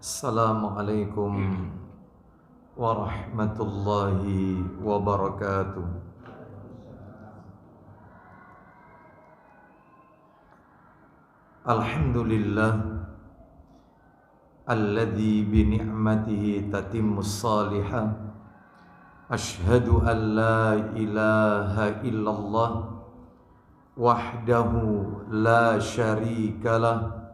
Assalamualaikum warahmatullahi wabarakatuh. Alhamdulillah alladzi bi ni'matihi tatimmus salihah. Ashhadu an la ilaha illallah wahdahu la syarika lah.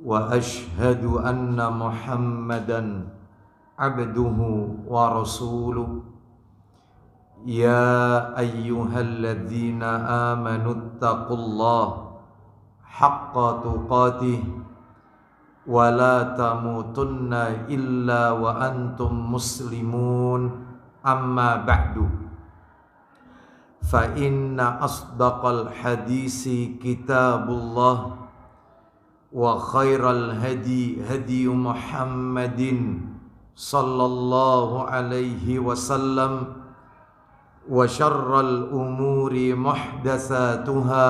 Wa ashhadu anna Muhammadan abduhu wa rasuluh. Ya ayyuhalladzina amanu taqullaha haqqa tuqatih wa la tamutunna illa wa antum muslimun. Amma ba'du, fa inna asdaqal hadisi kitabullah wa khairal hadi hadi Muhammadin sallallahu alaihi wasallam wa syarral umuri muhdatsatuha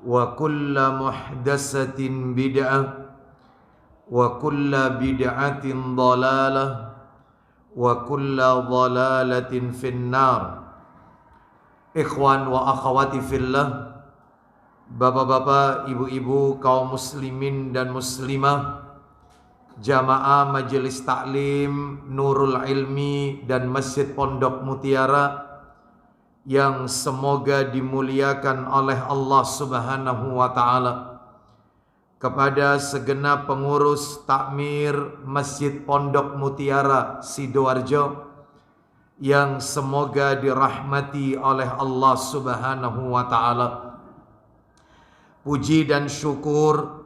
wa kulla muhdatsatin bid'ah wa kulla bid'atin dhalalah wa kulla dhalalatin finnar. Ikhwan wa akhwati fillah, bapak-bapak, ibu-ibu, kaum muslimin dan muslimah, jamaah majelis taklim Nurul Ilmi dan Masjid Pondok Mutiara yang semoga dimuliakan oleh Allah Subhanahu wa taala. Kepada segenap pengurus takmir Masjid Pondok Mutiara Sidoarjo yang semoga dirahmati oleh Allah Subhanahu wa taala. Puji dan syukur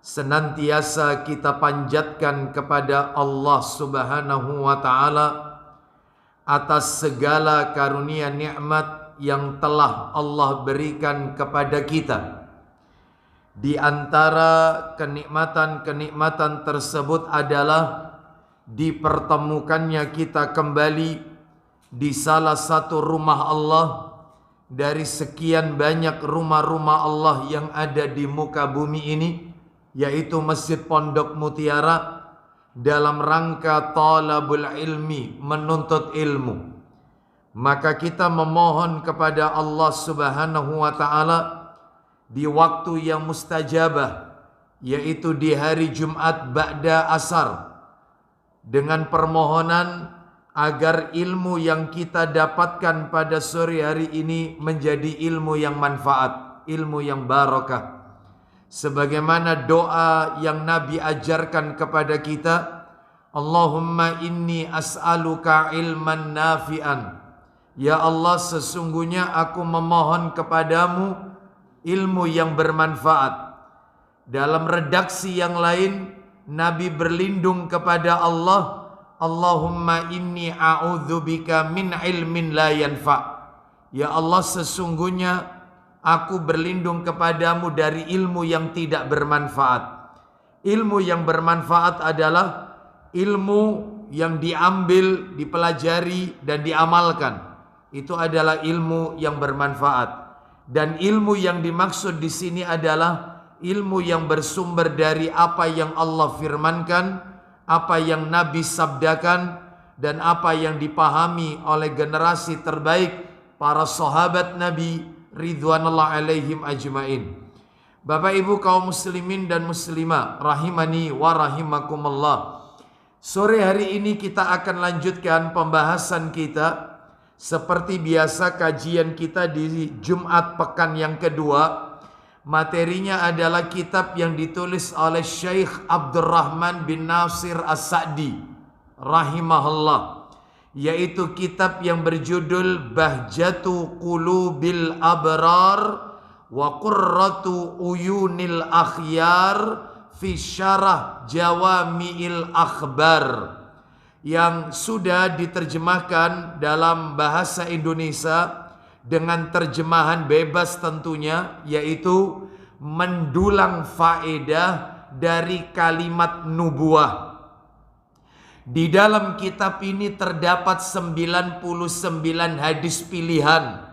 senantiasa kita panjatkan kepada Allah Subhanahu wa taala atas segala karunia nikmat yang telah Allah berikan kepada kita. Di antara kenikmatan-kenikmatan tersebut adalah dipertemukannya kita kembali di salah satu rumah Allah dari sekian banyak rumah-rumah Allah yang ada di muka bumi ini, yaitu Masjid Pondok Mutiara, dalam rangka talabul ilmi, menuntut ilmu. Maka kita memohon kepada Allah Subhanahu wa taala di waktu yang mustajabah, yaitu di hari Jumat ba'da asar, dengan permohonan agar ilmu yang kita dapatkan pada sore hari ini menjadi ilmu yang manfaat, ilmu yang barakah. Sebagaimana doa yang Nabi ajarkan kepada kita, Allahumma inni as'aluka ilman nafi'an. Ya Allah, sesungguhnya aku memohon kepadamu ilmu yang bermanfaat. Dalam redaksi yang lain, Nabi berlindung kepada Allah, Allahumma inni a'udzubika min ilmin la yanfa'. Ya Allah, sesungguhnya aku berlindung kepadamu dari ilmu yang tidak bermanfaat. Ilmu yang bermanfaat adalah ilmu yang diambil, dipelajari dan diamalkan. Itu adalah ilmu yang bermanfaat. Dan ilmu yang dimaksud di sini adalah ilmu yang bersumber dari apa yang Allah firmankan, apa yang Nabi sabdakan, dan apa yang dipahami oleh generasi terbaik para sahabat Nabi ridwanullah alaihim ajmain. Bapak Ibu kaum muslimin dan muslimah rahimani wa rahimakumullah. Sore hari ini kita akan lanjutkan pembahasan kita. Seperti biasa kajian kita di Jumat pekan yang kedua, materinya adalah kitab yang ditulis oleh Syekh Abdurrahman bin Nasir As-Sa'di rahimahullah, yaitu kitab yang berjudul Bahjatu Qulubil Abrar wa Qurratu Uyunil Akhyar fi Syarah Jawami'il Akhbar, yang sudah diterjemahkan dalam bahasa Indonesia dengan terjemahan bebas tentunya, yaitu mendulang faedah dari kalimat nubuah. Di dalam kitab ini terdapat 99 hadis pilihan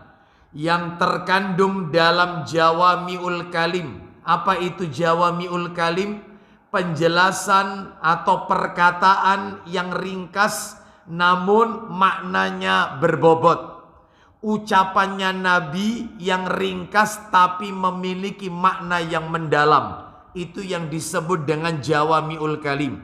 yang terkandung dalam Jawami'ul Kalim. Apa itu Jawami'ul Kalim? penjelasan atau perkataan yang ringkas namun maknanya berbobot. Ucapannya Nabi yang ringkas tapi memiliki makna yang mendalam. Itu yang disebut dengan Jawami'ul Kalim.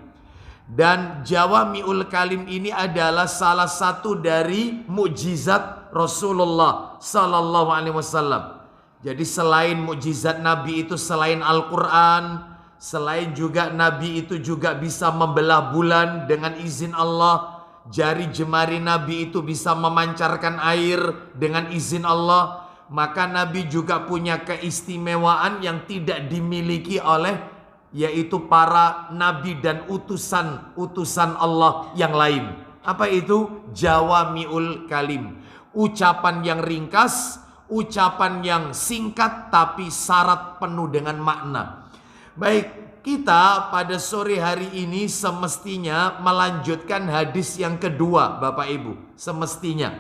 Dan Jawami'ul Kalim ini adalah salah satu dari mukjizat Rasulullah sallallahu alaihi wasallam. Jadi selain mukjizat Nabi itu, selain Al-Quran, selain juga Nabi itu juga bisa membelah bulan dengan izin Allah. Jari jemari Nabi itu bisa memancarkan air dengan izin Allah. Maka Nabi juga punya keistimewaan yang tidak dimiliki oleh yaitu para nabi dan utusan Allah yang lain. Apa itu? Jawami'ul Kalim. Ucapan yang ringkas, ucapan yang singkat tapi syarat penuh dengan makna. Baik, kita pada sore hari ini semestinya melanjutkan hadis yang kedua, Bapak Ibu. Semestinya,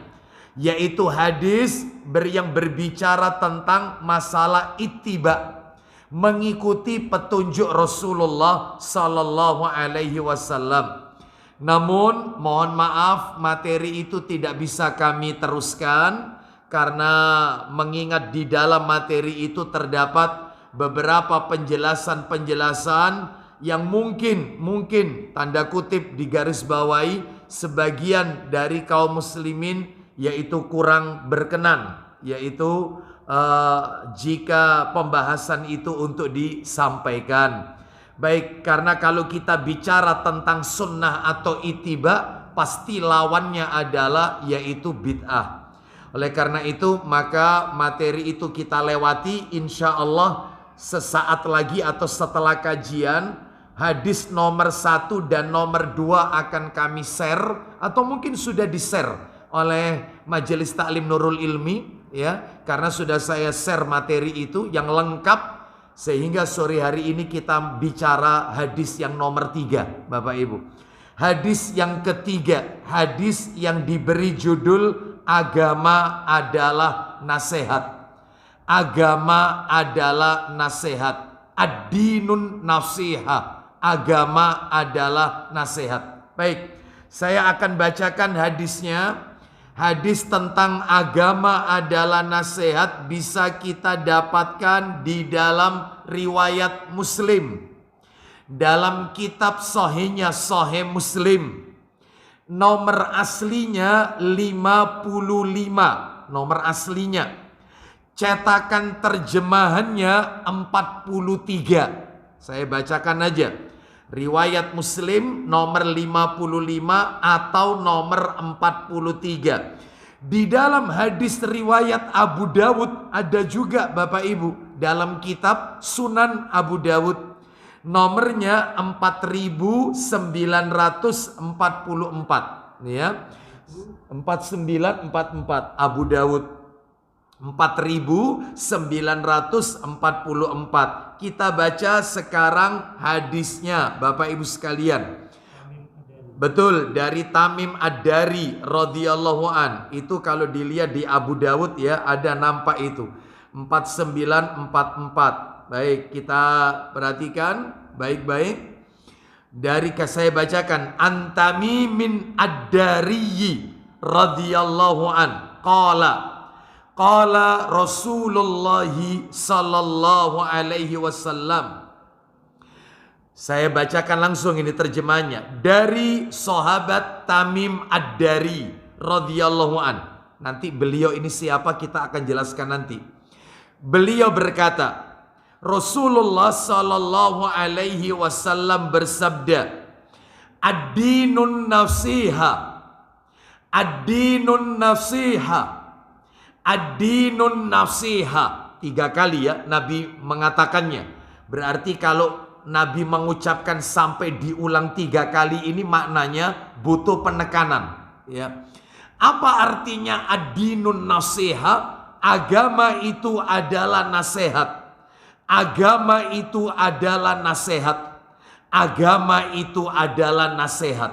yaitu hadis yang berbicara tentang masalah ittiba, mengikuti petunjuk Rasulullah sallallahu alaihi wasallam. Namun mohon maaf, materi itu tidak bisa kami teruskan karena mengingat di dalam materi itu terdapat beberapa penjelasan-penjelasan yang mungkin tanda kutip digarisbawahi sebagian dari kaum muslimin yaitu kurang berkenan, yaitu jika pembahasan itu untuk disampaikan. Baik, karena kalau kita bicara tentang sunnah atau ittiba, pasti lawannya adalah yaitu bid'ah. Oleh karena itu maka materi itu kita lewati, insya Allah sesaat lagi atau setelah kajian. Hadis nomor 1 dan nomor 2 akan kami share atau mungkin sudah di-share oleh Majelis Taklim Nurul Ilmi, ya, karena sudah saya share materi itu yang lengkap, sehingga sore hari ini kita bicara hadis yang nomor 3, Bapak Ibu. Hadis yang ketiga, hadis yang diberi judul agama adalah nasihat. Agama adalah nasihat. Ad-dinun nasiha. Agama adalah nasihat. Baik, saya akan bacakan hadisnya. Hadis tentang agama adalah nasihat bisa kita dapatkan di dalam riwayat Muslim. Dalam kitab sahihnya Sahih Muslim. Nomor aslinya 55. Nomor aslinya. Cetakan terjemahannya 43. Saya bacakan aja. Riwayat Muslim nomor 55 atau nomor 43. Di dalam hadis riwayat Abu Dawud ada juga Bapak Ibu. Dalam kitab Sunan Abu Dawud. Nomornya 4944. Ya. 4944 Abu Dawud. 4944. Kita baca sekarang hadisnya Bapak Ibu sekalian. Betul, dari Tamim Ad-Dari radhiyallahu an. Itu kalau dilihat di Abu Dawud ya, ada nampak itu 4944. Baik, kita perhatikan baik-baik. Dari saya bacakan Antami min Ad-Dari radhiyallahu an. Qala Rasulullah sallallahu alaihi wasallam. Saya bacakan langsung ini terjemahannya. Dari sahabat Tamim Ad-Dari radhiyallahu an. Nanti beliau ini siapa kita akan jelaskan nanti. Beliau berkata, Rasulullah sallallahu alaihi wasallam bersabda, Ad-dinun nasiha. Ad-dinun nasiha. Ad-dinun nasiha. 3 kali ya Nabi mengatakannya. Berarti kalau Nabi mengucapkan sampai diulang 3 kali ini maknanya butuh penekanan ya. Apa artinya ad-dinun nasiha? Agama itu adalah nasihat. Agama itu adalah nasihat. Agama itu adalah nasihat.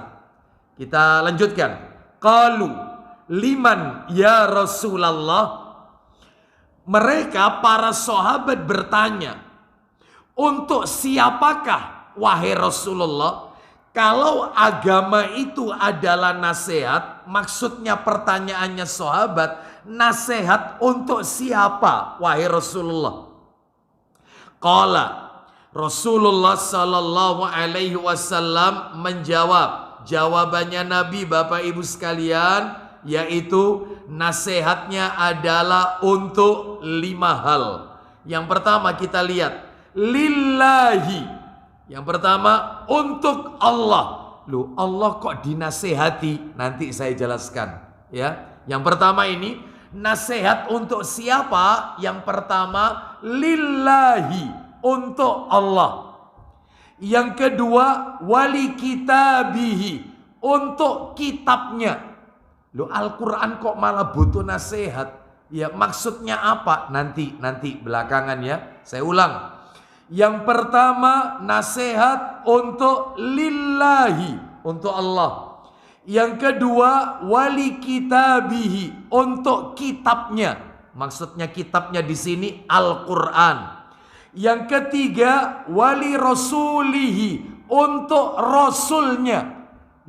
Kita lanjutkan. Qalu liman ya Rasulullah. Mereka para sahabat bertanya, untuk siapakah wahai Rasulullah, kalau agama itu adalah nasihat, maksudnya pertanyaannya sahabat, nasihat untuk siapa wahai Rasulullah? Qala Rasulullah sallallahu alaihi wasallam menjawab, jawabannya Nabi Bapak Ibu sekalian, yaitu nasihatnya adalah untuk 5 hal. Yang pertama kita lihat, lillahi. Yang pertama untuk Allah. Loh, Allah kok dinasehati? Nanti saya jelaskan, ya. Yang pertama ini nasihat untuk siapa? Yang pertama lillahi, untuk Allah. Yang kedua wali kitabihi, untuk kitabnya. Loh, Al-Quran kok malah butuh nasihat? Ya, maksudnya apa? Nanti belakangan ya. Saya ulang. Yang pertama nasihat untuk lillahi, untuk Allah. Yang kedua wali kitabihi, untuk kitabnya. Maksudnya kitabnya di sini Al-Quran. Yang ketiga wali rasulihi, untuk rasulnya.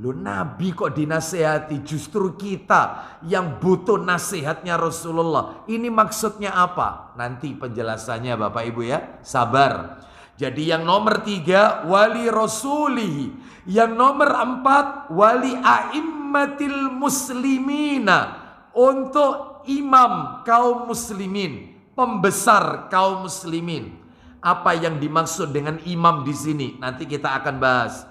Loh, Nabi kok dinasehati? Justru kita yang butuh nasihatnya Rasulullah. Ini maksudnya apa? Nanti penjelasannya Bapak Ibu ya. Sabar. Jadi yang nomor 3 wali rasulihi. Yang nomor 4 wali a'immatil muslimina, untuk imam kaum muslimin, pembesar kaum muslimin. Apa yang dimaksud dengan imam di sini? Nanti kita akan bahas.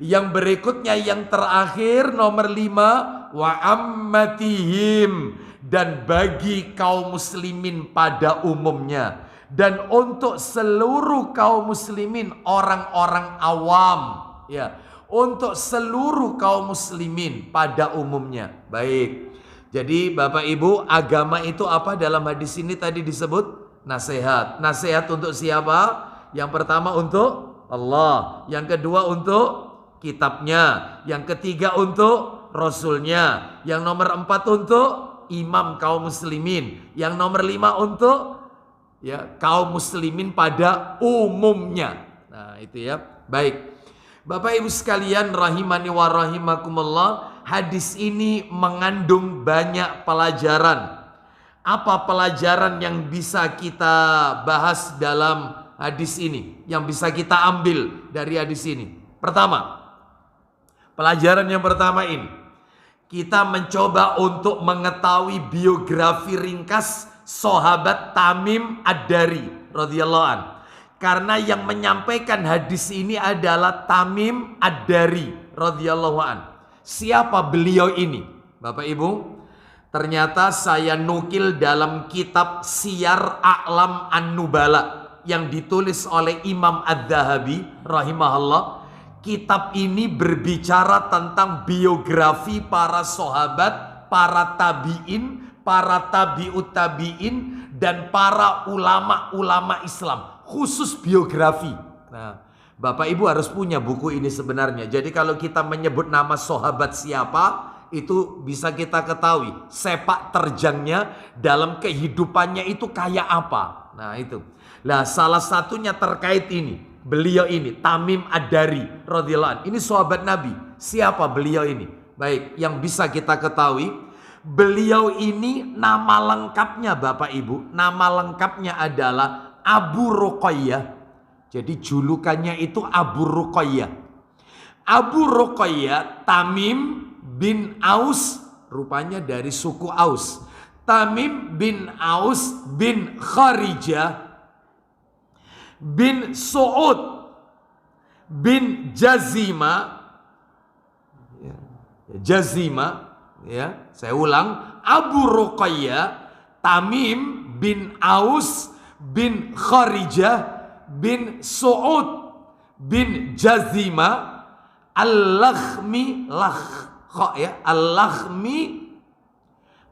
Yang berikutnya yang terakhir nomor 5 wa ammatihim, dan bagi kaum muslimin pada umumnya, dan untuk seluruh kaum muslimin, orang-orang awam, ya, untuk seluruh kaum muslimin pada umumnya. Baik. Jadi Bapak Ibu, agama itu apa dalam hadis ini tadi disebut? Nasihat. Nasihat untuk siapa? Yang pertama untuk Allah, yang kedua untuk kitabnya, yang ketiga untuk rasulnya, yang nomor 4 untuk imam kaum muslimin, yang nomor 5 untuk ya kaum muslimin pada umumnya. Nah, itu ya. Baik. Bapak Ibu sekalian rahimani wa rahimakumullah, hadis ini mengandung banyak pelajaran. Apa pelajaran yang bisa kita bahas dalam hadis ini? Yang bisa kita ambil dari hadis ini? Pertama, pelajaran yang pertama ini, kita mencoba untuk mengetahui biografi ringkas sahabat Tamim Ad-Dari radhiyallahu an. Karena yang menyampaikan hadis ini adalah Tamim Ad-Dari radhiyallahu an. Siapa beliau ini? Bapak Ibu, ternyata saya nukil dalam kitab Siyar A'lam An-Nubala yang ditulis oleh Imam Adz-Dzahabi rahimahullah. Kitab ini berbicara tentang biografi para sahabat, para tabi'in, para tabi'ut tabi'in, dan para ulama-ulama Islam. Khusus biografi. Nah, Bapak Ibu harus punya buku ini sebenarnya. Jadi kalau kita menyebut nama sahabat siapa, itu bisa kita ketahui sepak terjangnya dalam kehidupannya itu kayak apa. Nah itu. Nah, salah satunya terkait ini. Beliau ini Tamim Ad-Dari radhiyallahu anhu. Ini sahabat Nabi. Siapa beliau ini? Baik, yang bisa kita ketahui, beliau ini nama lengkapnya Bapak Ibu, nama lengkapnya adalah Abu Ruqayyah. Jadi julukannya itu Abu Ruqayyah. Abu Ruqayyah Tamim bin Aus, rupanya dari suku Aus. Tamim bin Aus bin Kharijah bin Su'ud bin Jazima, ya, saya ulang, Abu Ruqayyah Tamim bin Aus bin Kharijah bin Su'ud bin Jazima Al-Lakhmi, Al-Lakhmi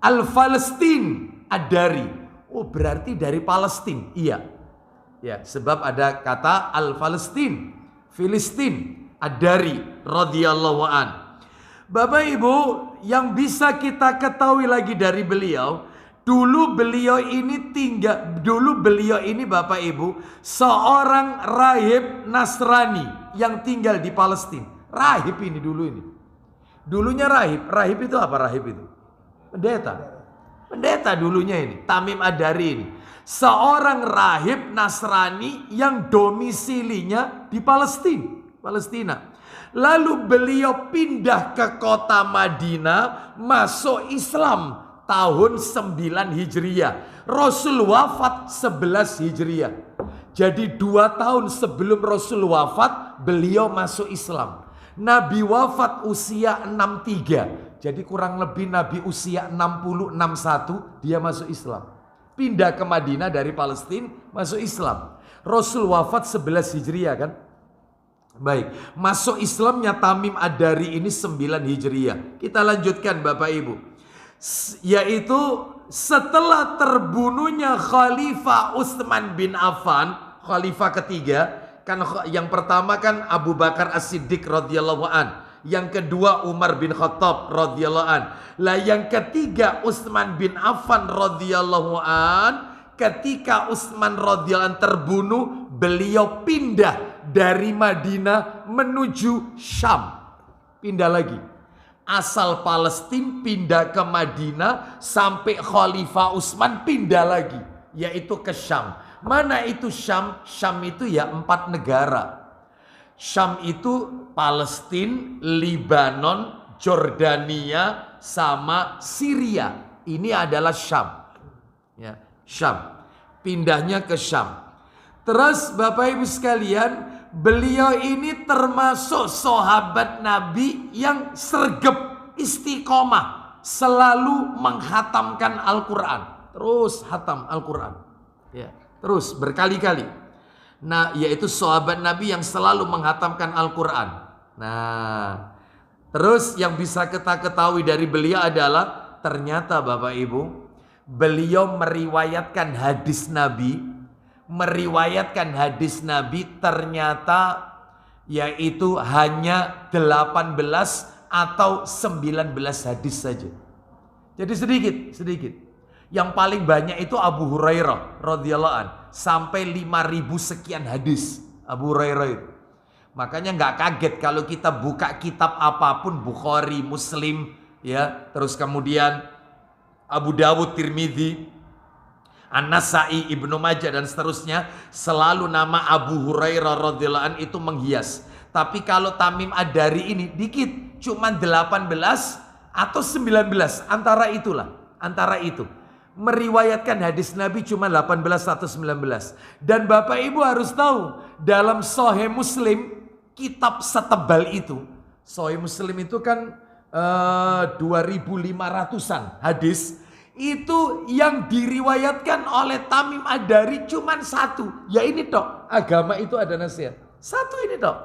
Al-Palestin Ad-Dari. Oh, berarti dari Palestina. Iya. Ya, sebab ada kata Al-Palestin, Filistin, Ad-Dari radhiyallahu an. Bapak Ibu, yang bisa kita ketahui lagi dari beliau, Dulu beliau ini Bapak Ibu seorang rahib Nasrani yang tinggal di Palestina. Rahib ini dulu ini. Dulunya rahib. Rahib itu apa rahib itu? Pendeta. Pendeta dulunya ini. Tamim Ad-Dari ini. Seorang rahib Nasrani yang domisilinya di Palestina. Lalu beliau pindah ke kota Madinah, masuk Islam tahun 9 Hijriah. Rasul wafat 11 Hijriah. Jadi 2 tahun sebelum Rasul wafat, beliau masuk Islam. Nabi wafat usia 63. Jadi kurang lebih Nabi usia 60, 61, dia masuk Islam. Pindah ke Madinah dari Palestina, masuk Islam. Rasul wafat 11 Hijriah kan? Baik, masuk Islamnya Tamim Ad-Dari ini 9 Hijriah. Kita lanjutkan Bapak Ibu. Yaitu setelah terbunuhnya Khalifah Utsman bin Affan, Khalifah ketiga, kan yang pertama kan Abu Bakar As-Siddiq radhiyallahu an, yang kedua Umar bin Khattab radhiyallahu an. Lah yang ketiga Utsman bin Affan radhiyallahu an, ketika Utsman radhiyallahu an terbunuh, beliau pindah dari Madinah menuju Syam. Pindah lagi. Asal Palestina pindah ke Madinah sampai Khalifah Utsman pindah lagi, yaitu ke Syam. Mana itu Syam? Syam itu ya 4 negara. Syam itu Palestina, Lebanon, Jordania, sama Syria. Ini adalah Syam. Ya, Syam. Pindahnya ke Syam. Terus Bapak Ibu sekalian, beliau ini termasuk sahabat Nabi yang sregep istiqomah, selalu menghatamkan Al-Quran. Terus hatam Al-Quran. Ya, terus berkali-kali. Nah, yaitu sahabat Nabi yang selalu menghatamkan Al-Quran. Nah, terus yang bisa kita ketahui dari beliau adalah ternyata Bapak Ibu, beliau meriwayatkan hadis Nabi ternyata yaitu hanya 18 atau 19 hadis saja. Jadi sedikit. Yang paling banyak itu Abu Hurairah radhiyallahu an, sampai 5.000 sekian hadis Abu Hurairah itu. Makanya nggak kaget kalau kita buka kitab apapun, Bukhari, Muslim, ya, terus kemudian Abu Dawud, Tirmidzi, An-Nasai, Ibnu Majah dan seterusnya, selalu nama Abu Hurairah radhiyallahu an itu menghias. Tapi kalau Tamim Ad-Dari ini dikit, cuma 18 atau 19, antara itu. Meriwayatkan hadis Nabi cuma 18 atau 19. Dan Bapak Ibu harus tahu, dalam Sahih Muslim, kitab setebal itu, Sahih Muslim itu kan 2.500-an hadis. Itu yang diriwayatkan oleh Tamim Ad-Dari cuman 1. Ya ini tok. Agama itu ada nasihat. 1 ini tok.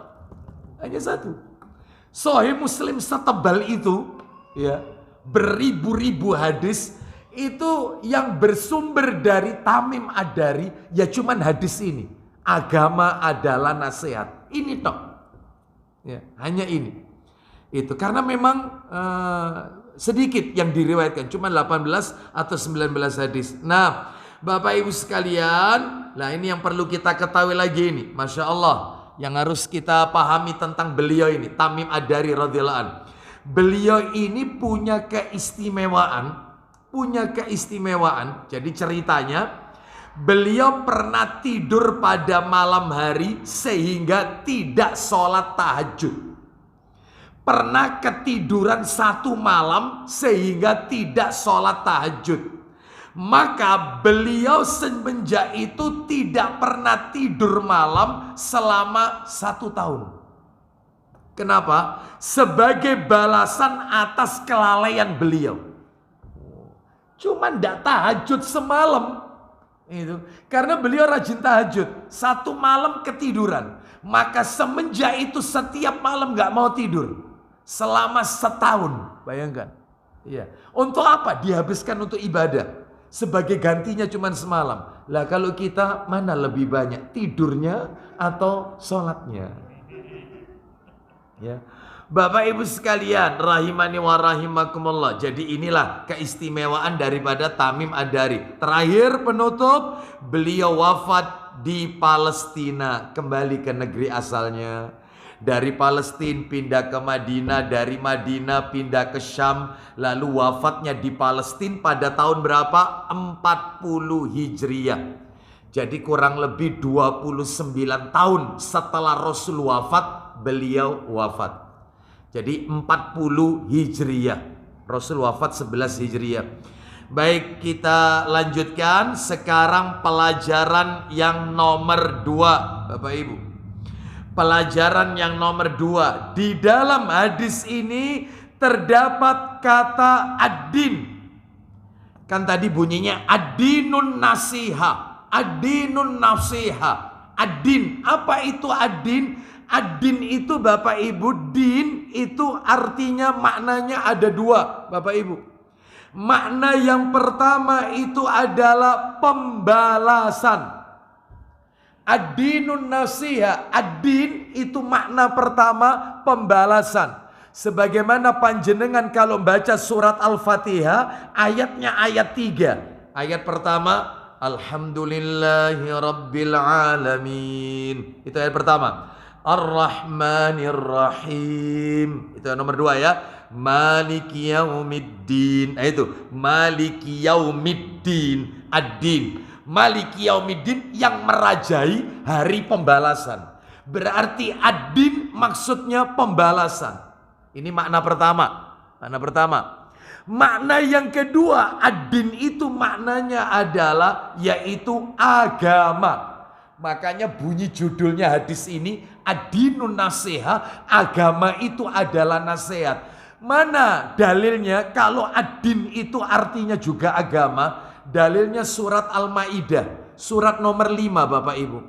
Hanya 1. Sahih Muslim setebal itu, ya, beribu-ribu hadis, itu yang bersumber dari Tamim Ad-Dari ya cuman hadis ini. Agama adalah nasihat. Ini tok. Ya, hanya ini. Itu karena memang sedikit yang diriwayatkan, cuma 18 atau 19 hadis. Nah, Bapak Ibu sekalian, nah ini yang perlu kita ketahui lagi ini, Masya Allah, yang harus kita pahami tentang beliau ini, Tamim Ad-Dari radhiyallahu an. Beliau ini punya keistimewaan. Jadi ceritanya, beliau pernah tidur pada malam hari sehingga tidak sholat tahajud. Pernah ketiduran 1 malam sehingga tidak sholat tahajud. Maka beliau semenjak itu tidak pernah tidur malam selama 1 tahun. Kenapa? Sebagai balasan atas kelalaian beliau. Cuman tidak tahajud semalam. Itu. Karena beliau rajin tahajud. 1 malam ketiduran. Maka semenjak itu setiap malam gak mau tidur. Selama 1 tahun, bayangkan. Iya. Untuk apa? Dihabiskan untuk ibadah. Sebagai gantinya cuma semalam. Lah kalau kita mana lebih banyak? Tidurnya atau sholatnya? Ya. Bapak Ibu sekalian, rahimani wa rahimakumullah. Jadi inilah keistimewaan daripada Tamim Ad-Dari. Terakhir penutup, beliau wafat di Palestina, kembali ke negeri asalnya. Dari Palestina pindah ke Madinah, dari Madinah pindah ke Syam, lalu wafatnya di Palestina pada tahun berapa? 40 Hijriah. Jadi kurang lebih 29 tahun setelah Rasul wafat, beliau wafat. Jadi 40 Hijriah. Rasul wafat 11 Hijriah. Baik, kita lanjutkan sekarang pelajaran yang nomor 2, Bapak Ibu. Pelajaran yang nomor 2. Di dalam hadis ini terdapat kata ad-din. Kan tadi bunyinya ad-dinun nasiha. Ad-dinun nasiha. Ad-din. Apa itu ad-din? Ad-din itu Bapak Ibu, din itu artinya maknanya ada dua Bapak Ibu. Makna yang pertama itu adalah pembalasan. Ad-dinun nasiha. Ad-din itu makna pertama pembalasan. Sebagaimana panjenengan kalau baca surat Al-Fatihah ayatnya ayat 3. Ayat pertama, Alhamdulillahi Rabbil Alamin. Itu ayat pertama. Ar-Rahmanir Rahim. Itu yang nomor 2 ya. Maliki Yaumiddin. Nah itu, Maliki Yaumiddin. Ad-din. Maliki Yaumiddin, yang merajai hari pembalasan. Berarti ad-din maksudnya pembalasan. Ini makna pertama. Makna pertama. Makna yang kedua, ad-din itu maknanya adalah yaitu agama. Makanya bunyi judulnya hadis ini ad-dinun nasiha, agama itu adalah nasihat. Mana dalilnya kalau ad-din itu artinya juga agama? Dalilnya surat Al-Maidah, surat nomor 5 Bapak Ibu.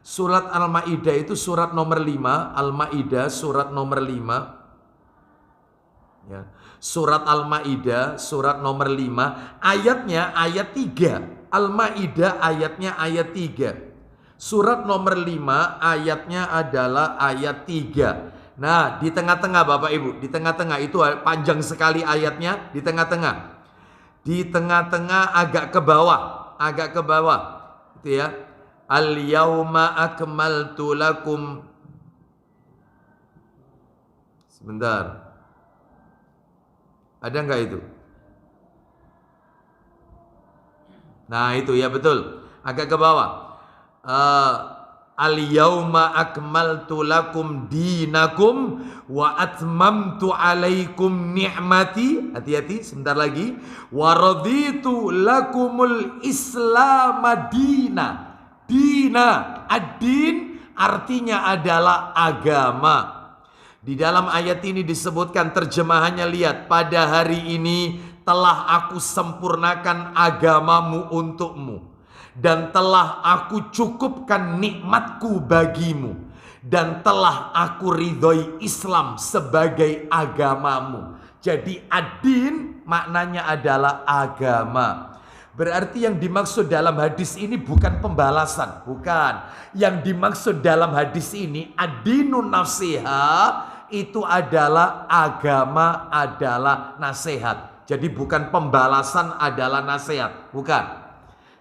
Surat Al-Maidah itu surat nomor 5, Al-Maidah surat nomor 5. Ya. Surat Al-Maidah surat nomor 5, ayatnya ayat 3. Al-Maidah ayatnya ayat 3. Surat nomor 5 ayatnya adalah ayat 3. Nah, di tengah-tengah Bapak Ibu, di tengah-tengah itu panjang sekali ayatnya, di tengah-tengah. Di tengah-tengah agak ke bawah, agak ke bawah. Itu ya. Al-yauma akmaltu lakum. Sebentar. Ada enggak itu? Nah, itu ya betul. Agak ke bawah. Al-yauma akmaltu lakum dinakum wa atmamtu alaikum ni'mati. Hati-hati, sebentar lagi. Wa raditu lakumul islam dina. Dina, ad-din artinya adalah agama. Di dalam ayat ini disebutkan, terjemahannya lihat, pada hari ini telah aku sempurnakan agamamu untukmu. Dan telah aku cukupkan nikmatku bagimu. Dan telah aku ridhoi Islam sebagai agamamu. Jadi ad-din maknanya adalah agama. Berarti yang dimaksud dalam hadis ini bukan pembalasan. Bukan. Yang dimaksud dalam hadis ini ad-dinun nasiha, itu adalah agama adalah nasihat. Jadi bukan pembalasan adalah nasihat. Bukan.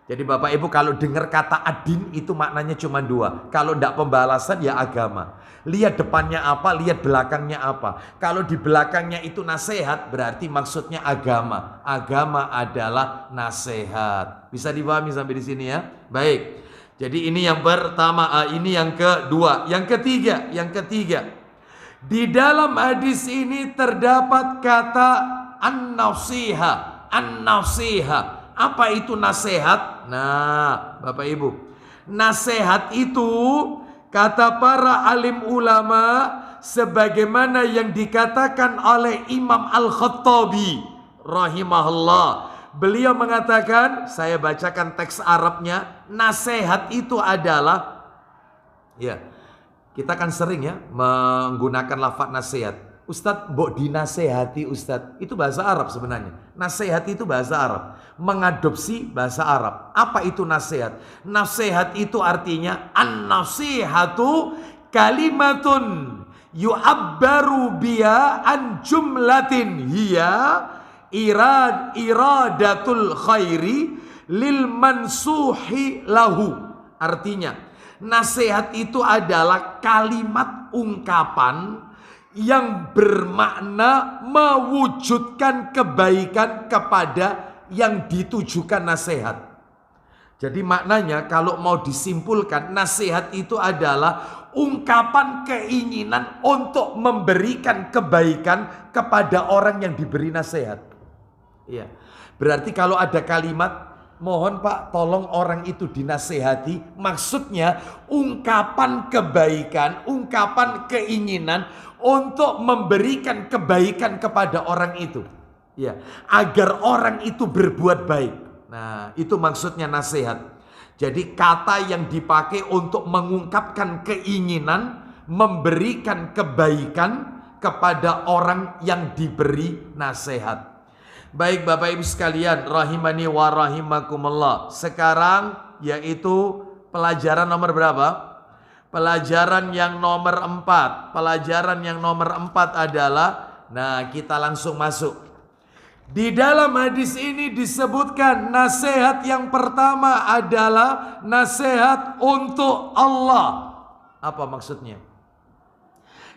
Jadi Bapak Ibu kalau dengar kata ad-din itu maknanya cuma dua. Kalau tidak pembalasan ya agama. Lihat depannya apa, lihat belakangnya apa. Kalau di belakangnya itu nasihat, berarti maksudnya agama. Agama adalah nasihat. Bisa dipahami sampai di sini ya? Baik. Jadi ini yang pertama, ini yang kedua. Yang ketiga. Di dalam hadis ini terdapat kata an-nasiha. An-nasiha. Apa itu nasihat? Nah, Bapak Ibu, nasihat itu kata para alim ulama sebagaimana yang dikatakan oleh Imam Al-Khattabi rahimahullah. Beliau mengatakan, saya bacakan teks Arabnya, nasihat itu adalah, ya, kita kan sering ya menggunakan lafaz nasihat. Ustadz, mbok dinasehati Ustadz. Itu bahasa Arab sebenarnya. Nasihat itu bahasa Arab. Mengadopsi bahasa Arab. Apa itu nasihat? Nasihat itu artinya an-nasihatu kalimatun yu'abbaru biya an jumlatin hiya iradatul khairi lil mansuhi lahu. Artinya, nasihat itu adalah kalimat ungkapan yang bermakna mewujudkan kebaikan kepada yang ditujukan nasihat. Jadi maknanya kalau mau disimpulkan, nasihat itu adalah ungkapan keinginan untuk memberikan kebaikan kepada orang yang diberi nasihat. Iya. Berarti kalau ada kalimat, mohon Pak tolong orang itu dinasehati, maksudnya ungkapan kebaikan, ungkapan keinginan untuk memberikan kebaikan kepada orang itu. Ya, agar orang itu berbuat baik. Nah, itu maksudnya nasihat. Jadi kata yang dipakai untuk mengungkapkan keinginan memberikan kebaikan kepada orang yang diberi nasihat. Baik Bapak Ibu sekalian, rahimani wa rahimakumullah. Sekarang yaitu pelajaran nomor berapa? Pelajaran yang nomor 4. Pelajaran yang nomor 4 adalah, nah kita langsung masuk. Di dalam hadis ini disebutkan nasihat yang pertama adalah nasihat untuk Allah. Apa maksudnya?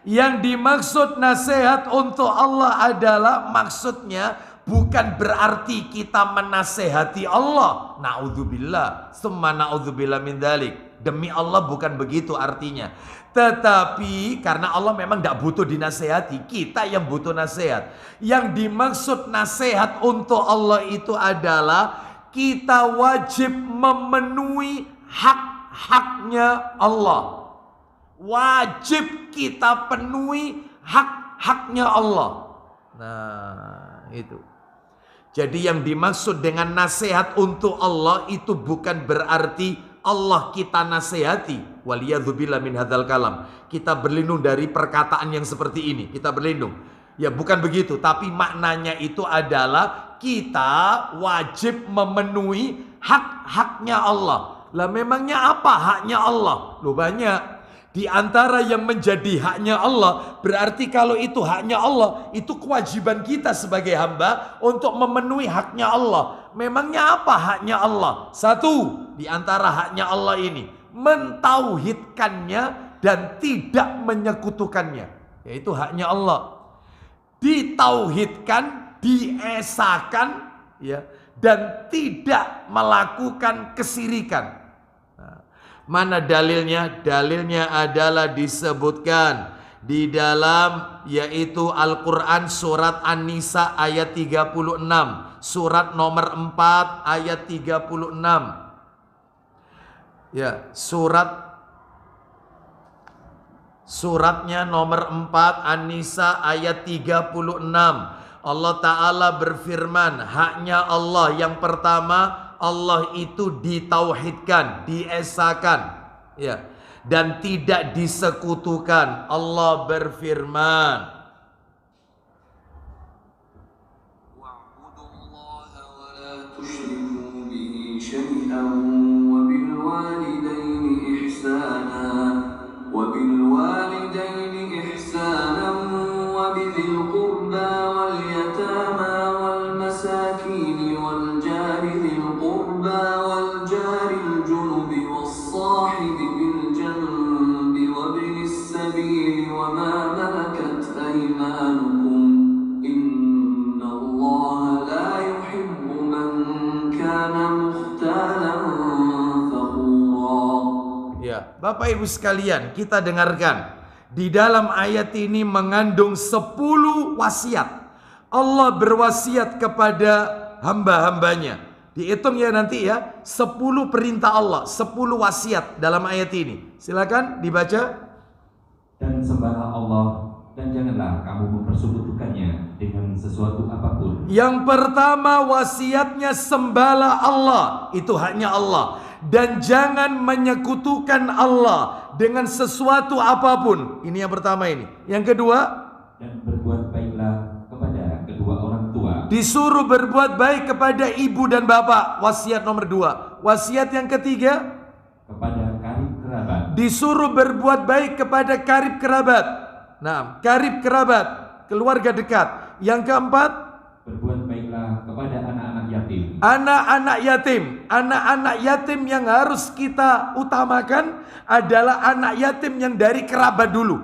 Yang dimaksud nasihat untuk Allah adalah maksudnya bukan berarti kita menasehati Allah. Na'udzubillah, summa na'udzubillah min dzalik. Demi Allah bukan begitu artinya. Tetapi karena Allah memang tidak butuh dinasehati, kita yang butuh nasihat. Yang dimaksud nasihat untuk Allah itu adalah kita wajib memenuhi hak-haknya Allah. Wajib kita penuhi hak-haknya Allah. Nah, itu. Jadi yang dimaksud dengan nasihat untuk Allah itu bukan berarti Allah kita nasihati. Waliyadzubillah min hadzal kalam. Kita berlindung dari perkataan yang seperti ini. Kita berlindung. Ya bukan begitu. Tapi maknanya itu adalah kita wajib memenuhi hak-haknya Allah. Lah memangnya apa haknya Allah? Loh banyak. Di antara yang menjadi haknya Allah, berarti kalau itu haknya Allah, itu kewajiban kita sebagai hamba untuk memenuhi haknya Allah. Memangnya apa haknya Allah? Satu, di antara haknya Allah ini, mentauhidkannya dan tidak menyekutukannya. Yaitu haknya Allah. Ditauhidkan, diesakan, ya, dan tidak melakukan kesirikan. Mana dalilnya? Dalilnya adalah disebutkan di dalam yaitu Al-Quran surat An-Nisa ayat 36. Surat nomor 4 ayat 36. Ya, suratnya nomor 4 An-Nisa ayat 36. Allah Ta'ala berfirman, haknya Allah yang pertama, Allah itu ditauhidkan, diesakan, ya, dan tidak disekutukan. Allah berfirman, wa'budullaha wa la tusyriku bihi syai'an wa bil walidaini ihsana wa bil walidaini ihsanan wa bidhil qurba wal yatama wal masakin wal jari dhil qurba wal jaril junubi was sahibi bil janbi wa binis sabili wa ma malakat aymanukum innallaha la yuhibbu man kana mukhtalan fakhura. ya, Bapak Ibu sekalian, kita dengarkan. Di dalam ayat ini mengandung 10 wasiat. Allah berwasiat kepada hamba-hambanya. Dihitung ya nanti ya, 10 perintah Allah, 10 wasiat dalam ayat ini. Silakan dibaca. Dan sembahlah Allah, dan janganlah kamu mempersekutukannya dengan sesuatu apapun. Yang pertama wasiatnya sembahlah Allah, itu haknya Allah. Dan jangan menyekutukan Allah dengan sesuatu apapun. Ini yang pertama ini. Yang kedua, dan berbuat baiklah kepada kedua orang tua. Disuruh berbuat baik kepada ibu dan bapak. Wasiat nomor 2. Wasiat yang ketiga, kepada karib kerabat. disuruh berbuat baik kepada karib kerabat. Nah, karib kerabat, keluarga dekat. Yang keempat, Berbuat baiklah kepada anak-anak yatim. anak-anak yatim. Anak-anak yatim yang harus kita utamakan adalah anak yatim yang dari kerabat dulu.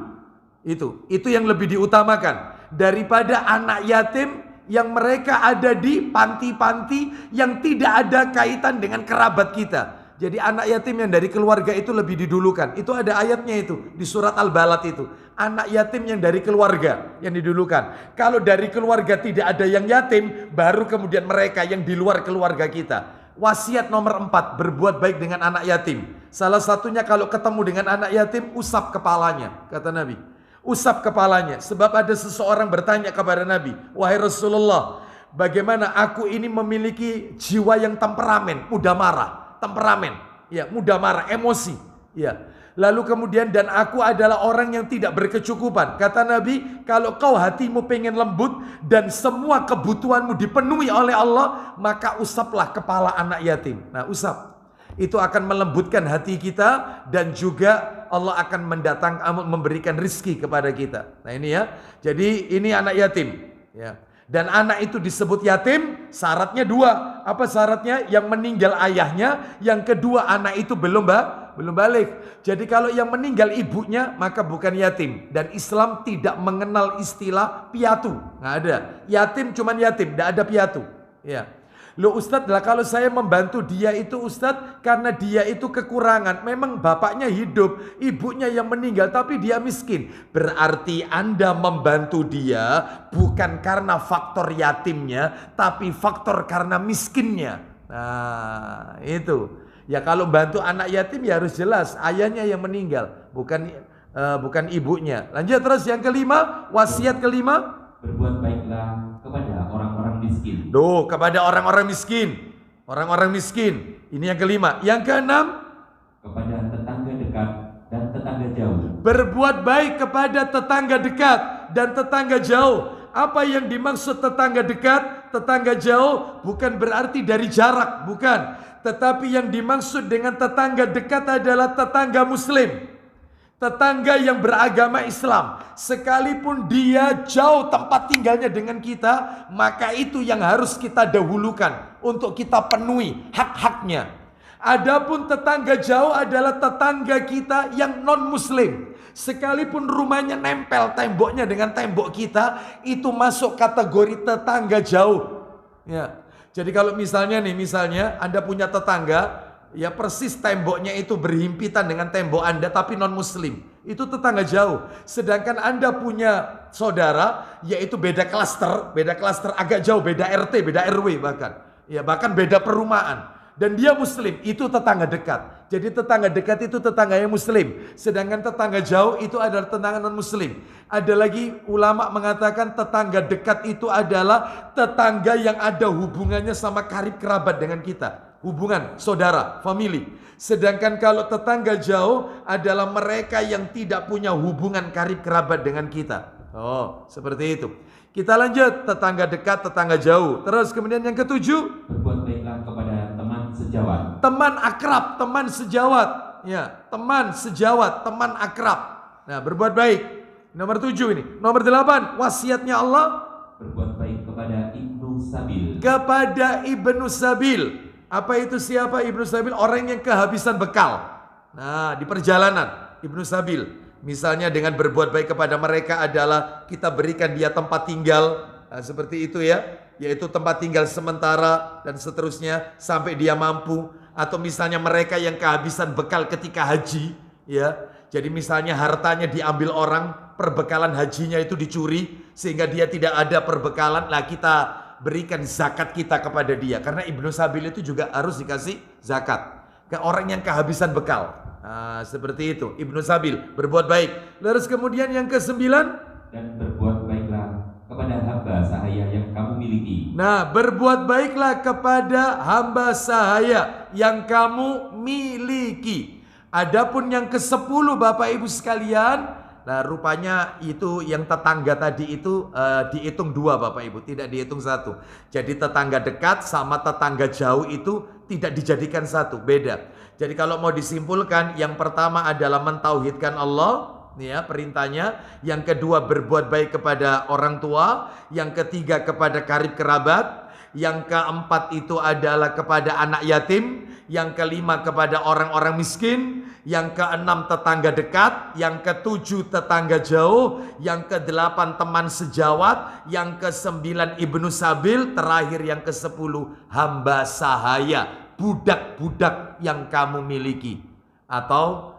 Itu yang lebih diutamakan daripada anak yatim yang mereka ada di panti-panti yang tidak ada kaitan dengan kerabat kita. Jadi anak yatim yang dari keluarga itu lebih didulukan. Itu ada ayatnya itu di surat Al-Balad itu. Anak yatim yang dari keluarga yang didulukan. Kalau dari keluarga tidak ada yang yatim, baru kemudian mereka yang di luar keluarga kita. Wasiat nomor 4, berbuat baik dengan anak yatim. Salah satunya kalau ketemu dengan anak yatim, usap kepalanya, kata Nabi. Usap kepalanya. Sebab ada seseorang bertanya kepada Nabi, wahai Rasulullah, bagaimana aku ini memiliki jiwa yang temperamen, mudah marah. Temperamen, ya, mudah marah, emosi, ya. Lalu kemudian dan aku adalah orang yang tidak berkecukupan. Kata Nabi, kalau kau hatimu pengen lembut dan semua kebutuhanmu dipenuhi oleh Allah, maka usaplah kepala anak yatim. Nah, usap. Itu akan melembutkan hati kita dan juga Allah akan memberikan rizki kepada kita. Nah, ini ya. Jadi ini anak yatim, ya. Dan anak itu disebut yatim, syaratnya 2. Apa syaratnya? Yang meninggal ayahnya, yang kedua anak itu belum balik. Jadi kalau yang meninggal ibunya, maka bukan yatim. Dan Islam tidak mengenal istilah piatu. Nggak ada. Yatim cuman yatim, tidak ada piatu. Ya. Loh Ustadz, lah kalau saya membantu dia itu Ustadz, karena dia itu kekurangan. Memang bapaknya hidup, ibunya yang meninggal, tapi dia miskin. Berarti Anda membantu dia bukan karena faktor yatimnya, tapi faktor karena miskinnya. Nah itu. Ya kalau bantu anak yatim ya harus jelas, ayahnya yang meninggal, bukan ibunya. Lanjut terus yang kelima, wasiat kelima. Berbuat baiklah kepada orang-orang miskin. Kepada orang-orang miskin. Orang-orang miskin. Ini yang kelima. Yang keenam, Kepada tetangga dekat dan tetangga jauh. berbuat baik kepada tetangga dekat dan tetangga jauh. Apa yang dimaksud tetangga dekat, tetangga jauh bukan berarti dari jarak, bukan. Tetapi yang dimaksud dengan tetangga dekat adalah tetangga muslim. Tetangga yang beragama Islam, sekalipun dia jauh tempat tinggalnya dengan kita, maka itu yang harus kita dahulukan untuk kita penuhi hak-haknya. Adapun tetangga jauh adalah tetangga kita yang non-muslim. Sekalipun rumahnya nempel temboknya dengan tembok kita, itu masuk kategori tetangga jauh. Ya. Jadi kalau misalnya Anda punya tetangga, ya persis temboknya itu berhimpitan dengan tembok Anda tapi non muslim, itu tetangga jauh. Sedangkan Anda punya saudara yaitu beda klaster agak jauh, beda RT, beda RW bahkan beda perumahan, dan dia muslim, itu tetangga dekat. Jadi tetangga dekat itu tetangga yang muslim, sedangkan tetangga jauh itu adalah tetangga non muslim. Ada lagi ulama mengatakan tetangga dekat itu adalah tetangga yang ada hubungannya sama karib kerabat dengan kita, hubungan saudara, family. Sedangkan kalau tetangga jauh adalah mereka yang tidak punya hubungan karib kerabat dengan kita. Oh, seperti itu. Kita lanjut, tetangga dekat, tetangga jauh. Terus kemudian yang ketujuh, berbuat baiklah kepada teman sejawat. Teman akrab, teman sejawat. Ya, teman sejawat, teman akrab. Nah, berbuat baik. Nomor 7 ini. Nomor 8, wasiatnya Allah. Berbuat baik kepada Ibnu Sabil. Kepada Ibnu Sabil. Apa itu siapa Ibnu Sabil? Orang yang kehabisan bekal. Nah, di perjalanan Ibnu Sabil. Misalnya dengan berbuat baik kepada mereka adalah kita berikan dia tempat tinggal. Nah, seperti itu ya. Yaitu tempat tinggal sementara dan seterusnya sampai dia mampu. Atau misalnya mereka yang kehabisan bekal ketika haji. Ya. Jadi misalnya hartanya diambil orang, perbekalan hajinya itu dicuri. Sehingga dia tidak ada perbekalan. Nah, kita berikan zakat kita kepada dia. Karena Ibnu Sabil itu juga harus dikasih zakat ke orang yang kehabisan bekal. Nah, seperti itu Ibnu Sabil, berbuat baik. Terus kemudian yang ke-9, dan berbuat baiklah kepada hamba sahaya yang kamu miliki. Nah, berbuat baiklah kepada hamba sahaya yang kamu miliki. Adapun yang ke-10 Bapak Ibu sekalian, nah rupanya itu yang tetangga tadi itu dihitung 2 Bapak Ibu, tidak dihitung 1. Jadi tetangga dekat sama tetangga jauh itu tidak dijadikan satu, beda. Jadi kalau mau disimpulkan, yang pertama adalah mentauhidkan Allah, ya perintahnya. Yang kedua berbuat baik kepada orang tua. Yang ketiga kepada karib kerabat. Yang keempat itu adalah kepada anak yatim. Yang kelima kepada orang-orang miskin. Yang keenam tetangga dekat. Yang ketujuh tetangga jauh. Yang kedelapan teman sejawat. Yang kesembilan ibnu sabil. Terakhir yang kesepuluh hamba sahaya, budak-budak yang kamu miliki. Atau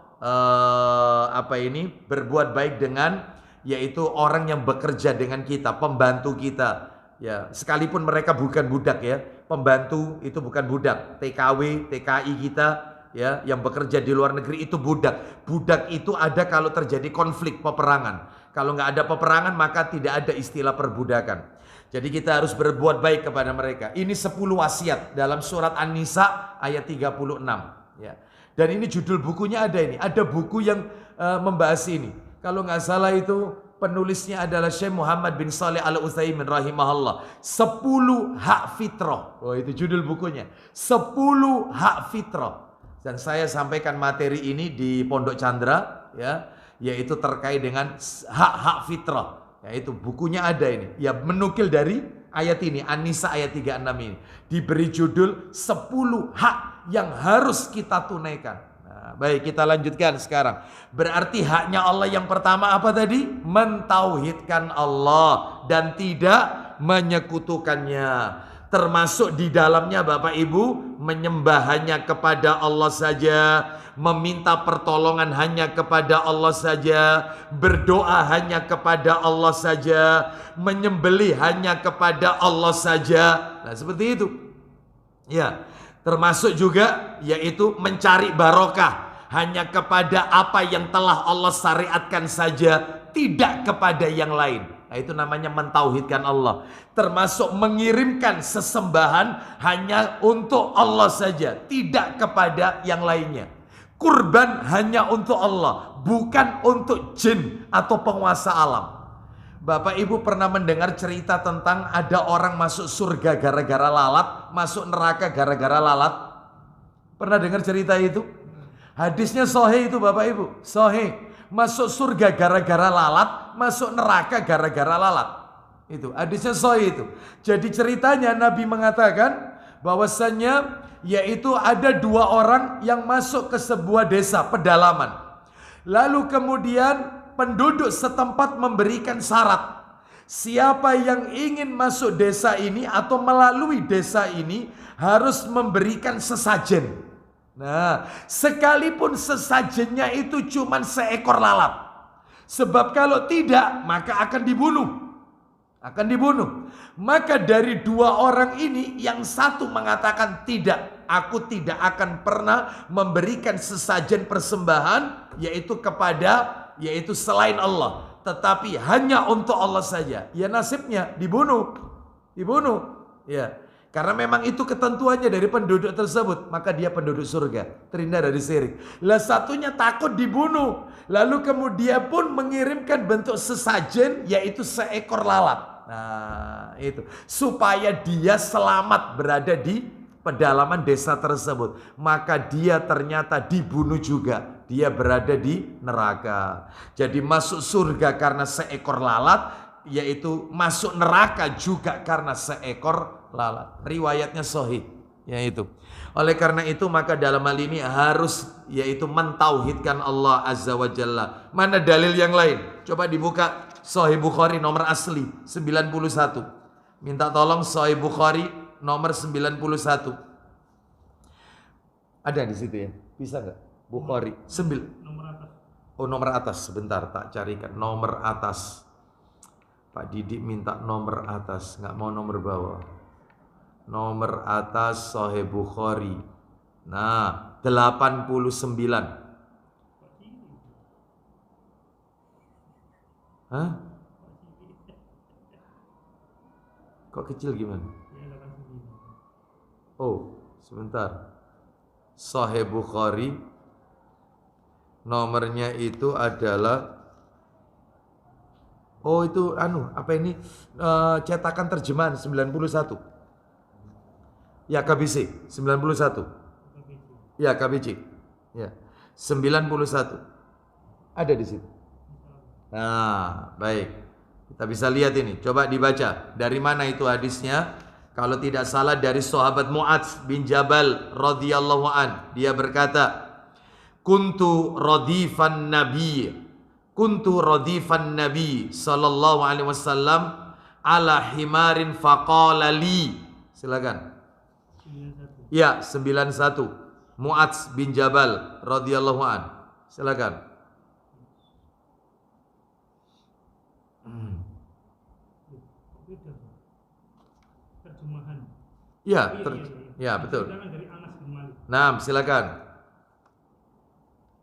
berbuat baik dengan, yaitu orang yang bekerja dengan kita, pembantu kita, ya sekalipun mereka bukan budak ya, pembantu itu bukan budak, TKW, TKI kita ya yang bekerja di luar negeri itu budak. Budak itu ada kalau terjadi konflik peperangan. Kalau nggak ada peperangan maka tidak ada istilah perbudakan. Jadi kita harus berbuat baik kepada mereka. Ini 10 wasiat dalam surat An-Nisa ayat 36 ya. Dan ini judul bukunya ada ini. Ada buku yang membahas ini. Kalau nggak salah itu penulisnya adalah Syekh Muhammad bin Shalih Al-Utsaimin rahimahullah. 10 hak fitrah. Oh, itu judul bukunya. 10 hak fitrah. Dan saya sampaikan materi ini di Pondok Chandra ya, yaitu terkait dengan hak-hak fitrah. Yaitu bukunya ada ini. Ya menukil dari ayat ini, An-Nisa ayat 36 ini. Diberi judul 10 hak yang harus kita tunaikan. Nah, baik, kita lanjutkan sekarang. Berarti haknya Allah yang pertama apa tadi? Mentauhidkan Allah dan tidak menyekutukannya. Termasuk di dalamnya Bapak Ibu, menyembah hanya kepada Allah saja, meminta pertolongan hanya kepada Allah saja, berdoa hanya kepada Allah saja, menyembelih hanya kepada Allah saja. Nah, seperti itu. Ya, termasuk juga yaitu mencari barokah hanya kepada apa yang telah Allah syariatkan saja, tidak kepada yang lain. Nah, itu namanya mentauhidkan Allah. Termasuk mengirimkan sesembahan hanya untuk Allah saja, tidak kepada yang lainnya. Kurban hanya untuk Allah, bukan untuk jin atau penguasa alam. Bapak Ibu pernah mendengar cerita tentang ada orang masuk surga gara-gara lalat, masuk neraka gara-gara lalat? Pernah dengar cerita itu? Hadisnya sahih itu Bapak Ibu, sahih. Masuk surga gara-gara lalat, masuk neraka gara-gara lalat. Itu hadisnya sahih itu. Jadi ceritanya Nabi mengatakan bahwasannya yaitu ada 2 orang yang masuk ke sebuah desa pedalaman. Lalu kemudian penduduk setempat memberikan syarat. Siapa yang ingin masuk desa ini atau melalui desa ini harus memberikan sesajen. Nah, sekalipun sesajennya itu cuma seekor lalat. Sebab kalau tidak, maka akan dibunuh. Akan dibunuh. Maka dari 2 orang ini, yang satu mengatakan tidak. Aku tidak akan pernah memberikan sesajen persembahan, yaitu selain Allah. Tetapi hanya untuk Allah saja. Ya nasibnya dibunuh. Dibunuh. Ya. Karena memang itu ketentuannya dari penduduk tersebut. Maka dia penduduk surga, terhindar dari syirik. Lah satunya takut dibunuh. Lalu kemudian pun mengirimkan bentuk sesajen, yaitu seekor lalat. Nah itu. Supaya dia selamat berada di pedalaman desa tersebut. Maka dia ternyata dibunuh juga. Dia berada di neraka. Jadi masuk surga karena seekor lalat, yaitu masuk neraka juga karena seekor lalat. Riwayatnya sahih, yaitu. Oleh karena itu maka dalam hal ini harus yaitu mentauhidkan Allah Azza wa Jalla. Mana dalil yang lain? Coba dibuka Sahih Bukhari nomor asli 91. Minta tolong Sahih Bukhari nomor 91. Ada di situ ya? Bisa nggak? Bukhari nomor atas. Oh, nomor atas. Sebentar tak carikan nomor atas. Pak Didik minta nomor atas, nggak mau nomor bawah. Nomor atas Sahih Bukhari. Nah, 89. Hah? Kok kecil gimana? Oh, sebentar. Sahih Bukhari nomornya itu adalah, oh itu apa ini, cetakan terjemahan 91. Ya KBC 91. Ya KBC. Ya 91. Ada di situ. Nah, baik. Kita bisa lihat ini. Coba dibaca. Dari mana itu hadisnya? Kalau tidak salah dari sahabat Mu'adz bin Jabal radhiyallahu an. Dia berkata, Kuntu radifan Nabi sallallahu alaihi wasallam ala himarin faqala li. Silakan. Ya, 91. Mu'adz bin Jabal radhiyallahu an. Silakan. Terjemahan. Ya, Iya. betul. Dari Anas bin Malik. Nah, silakan.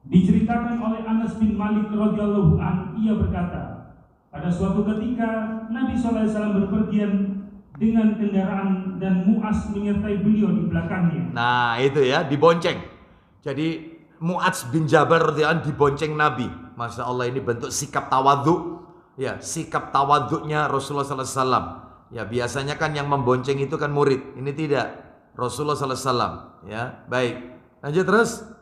Diceritakan oleh Anas bin Malik radhiyallahu an, ia berkata, pada suatu ketika Nabi SAW berpergian dengan kendaraan dan Mu'adz menyertai beliau di belakangnya. Nah, itu ya, dibonceng. Jadi Mu'adz bin Jabal radhiyallahu anhu dibonceng Nabi. Masya Allah, ini bentuk sikap tawadhu. Ya, sikap tawadhunya Rasulullah SAW. Ya, biasanya kan yang membonceng itu kan murid. Ini tidak. Rasulullah SAW. Ya, baik. Lanjut terus.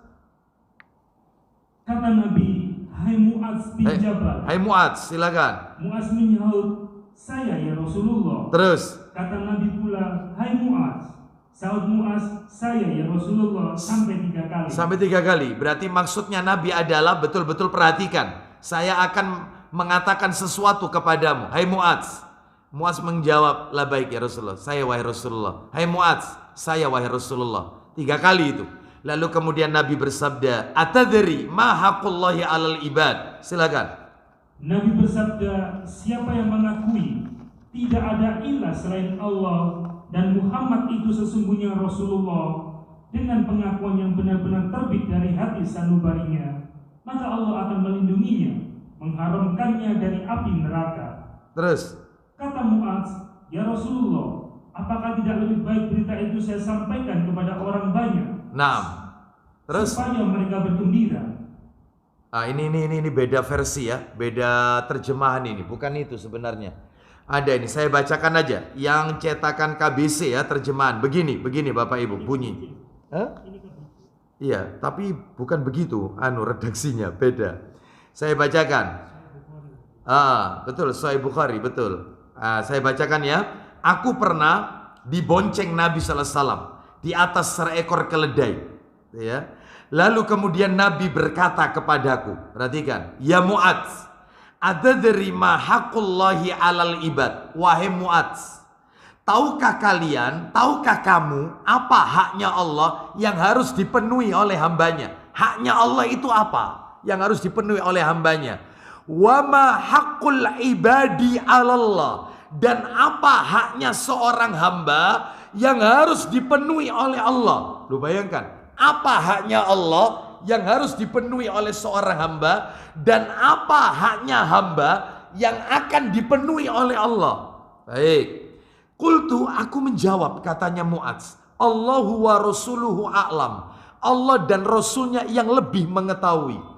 Kata Nabi, hai Mu'adz bin Jabal. Hai Mu'adz, silakan. Mu'adz menyahut, saya ya Rasulullah. Terus. Kata Nabi pula, hai Mu'adz. Sahut Mu'adz, saya ya Rasulullah, sampai 3 kali. Sampai 3 kali. Berarti maksudnya Nabi adalah betul-betul perhatikan. Saya akan mengatakan sesuatu kepadamu. Hai Mu'adz. Mu'adz menjawab, la baik ya Rasulullah. Saya wahai Rasulullah. Hai Mu'adz, saya wahai Rasulullah. 3 kali itu. Lalu kemudian Nabi bersabda, atadri ma haqqullahi 'alal ibad. Silakan. Nabi bersabda, siapa yang mengakui tidak ada ilah selain Allah dan Muhammad itu sesungguhnya Rasulullah dengan pengakuan yang benar-benar terbit dari hati sanubarinya, maka Allah akan melindunginya, mengharamkannya dari api neraka. Terus. Kata Mu'adz, ya Rasulullah, apakah tidak lebih baik berita itu saya sampaikan kepada orang banyak? Nah. Terus. Supaya mereka bergembira. Ah, ini beda versi ya, beda terjemahan ini, bukan itu sebenarnya. Ada ini, saya bacakan aja. Yang cetakan KBC ya terjemahan. Begini Bapak Ibu bunyi. Hah? Iya, tapi bukan begitu. Redaksinya beda. Saya bacakan. Betul, Sahih Bukhari, betul. Saya bacakan ya. Aku pernah dibonceng Nabi sallallahu alaihi wasallam di atas seekor keledai. Ya. Lalu kemudian Nabi berkata kepadaku, perhatikan, ya Mu'adz, atadri ma haqqullahi 'alal ibad. Wahai Mu'adz, tahukah kamu apa haknya Allah yang harus dipenuhi oleh hambanya? Haknya Allah itu apa yang harus dipenuhi oleh hambanya? Wa ma haqqul ibadi 'alallah. Dan apa haknya seorang hamba yang harus dipenuhi oleh Allah? Lu bayangkan, apa haknya Allah yang harus dipenuhi oleh seorang hamba, dan apa haknya hamba yang akan dipenuhi oleh Allah? Baik. Qultu, aku menjawab, katanya Mu'adz, Allahu wa rasuluhu a'lam. Allah dan Rasulnya yang lebih mengetahui.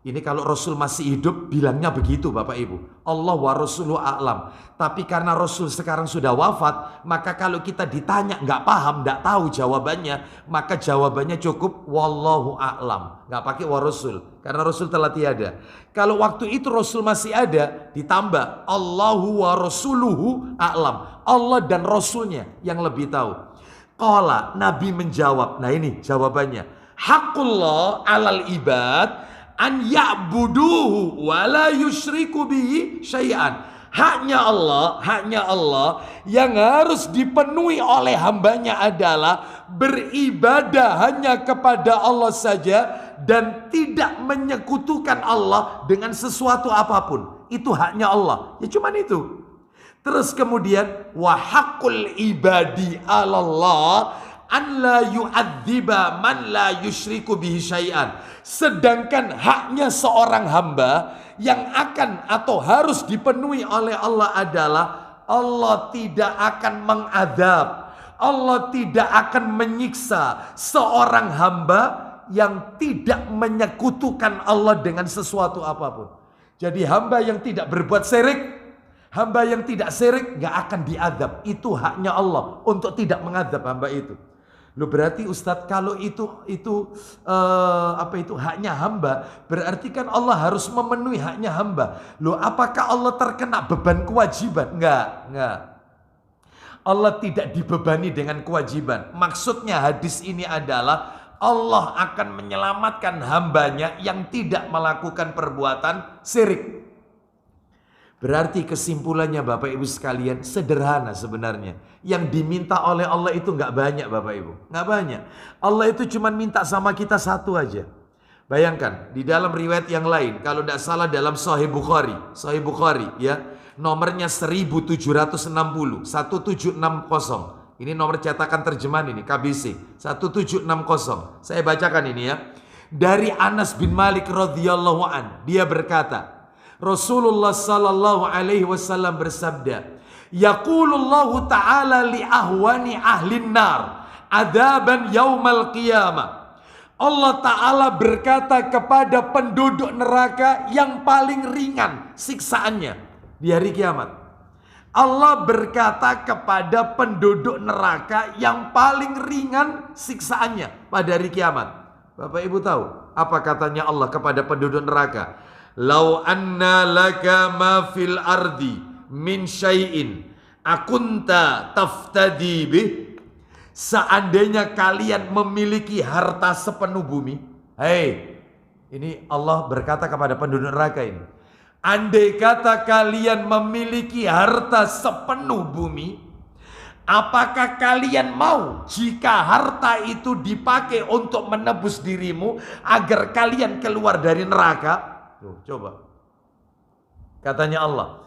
Ini kalau Rasul masih hidup bilangnya begitu Bapak Ibu. Allah wa rasuluhu a'lam. Tapi karena Rasul sekarang sudah wafat, maka kalau kita ditanya nggak paham, nggak tahu jawabannya, maka jawabannya cukup wallahu a'lam. Nggak pakai wa rasul, karena Rasul telah tiada. Kalau waktu itu Rasul masih ada, ditambah Allahu wa rasuluhu a'lam. Allah dan Rasulnya yang lebih tahu. Qala, Nabi menjawab. Nah ini jawabannya. Haqqullah 'alal ibad an ya'buduhu wa la yusyriku bihi syai'an. Haknya Allah yang harus dipenuhi oleh hambanya adalah beribadah hanya kepada Allah saja dan tidak menyekutukan Allah dengan sesuatu apapun. Itu haknya Allah. Ya cuman itu. Terus kemudian wa haqqul ibadi 'alallah an la yu'adziba man la yusyriku bihi syai'an. Sedangkan haknya seorang hamba yang akan atau harus dipenuhi oleh Allah adalah Allah tidak akan mengadab, Allah tidak akan menyiksa seorang hamba yang tidak menyekutukan Allah dengan sesuatu apapun. Jadi hamba yang tidak berbuat syirik, hamba yang tidak syirik gak akan diadab. Itu haknya Allah untuk tidak mengadab hamba itu. Loh berarti Ustadz kalau itu haknya hamba, berarti kan Allah harus memenuhi haknya hamba. Loh apakah Allah terkena beban kewajiban? Enggak. Allah tidak dibebani dengan kewajiban. Maksudnya hadis ini adalah Allah akan menyelamatkan hambanya yang tidak melakukan perbuatan syirik. Berarti kesimpulannya Bapak Ibu sekalian sederhana sebenarnya. Yang diminta oleh Allah itu nggak banyak Bapak Ibu. Nggak banyak. Allah itu cuma minta sama kita satu aja. Bayangkan di dalam riwayat yang lain. Kalau tidak salah dalam Sahih Bukhari ya. Nomornya 1760. 1760. Ini nomor cetakan terjemahan ini KBC. 1760. Saya bacakan ini ya. Dari Anas bin Malik radhiyallahu an. Dia berkata. Rasulullah sallallahu alaihi wasallam bersabda, yaqulullahu ta'ala li ahwani ahlin nar adaban yaumal qiyamah. Allah Ta'ala berkata kepada penduduk neraka yang paling ringan siksaannya di hari kiamat. Allah berkata kepada penduduk neraka yang paling ringan siksaannya pada hari kiamat. Bapak Ibu tahu apa katanya Allah kepada penduduk neraka? Lau anna laka ma fil ardi min syai'in akunta taftadi bih. Seandainya kalian memiliki harta sepenuh bumi. Hei, ini Allah berkata kepada penduduk neraka ini. Andai kata kalian memiliki harta sepenuh bumi, apakah kalian mau jika harta itu dipakai untuk menebus dirimu agar kalian keluar dari neraka? Tuh, coba. Katanya Allah,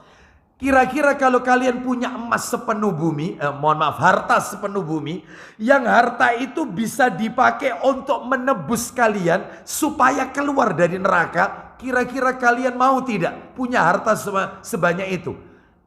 kira-kira kalau kalian punya emas sepenuh bumi, harta sepenuh bumi, yang harta itu bisa dipakai untuk menebus kalian supaya keluar dari neraka, kira-kira kalian mau tidak punya harta sebanyak itu?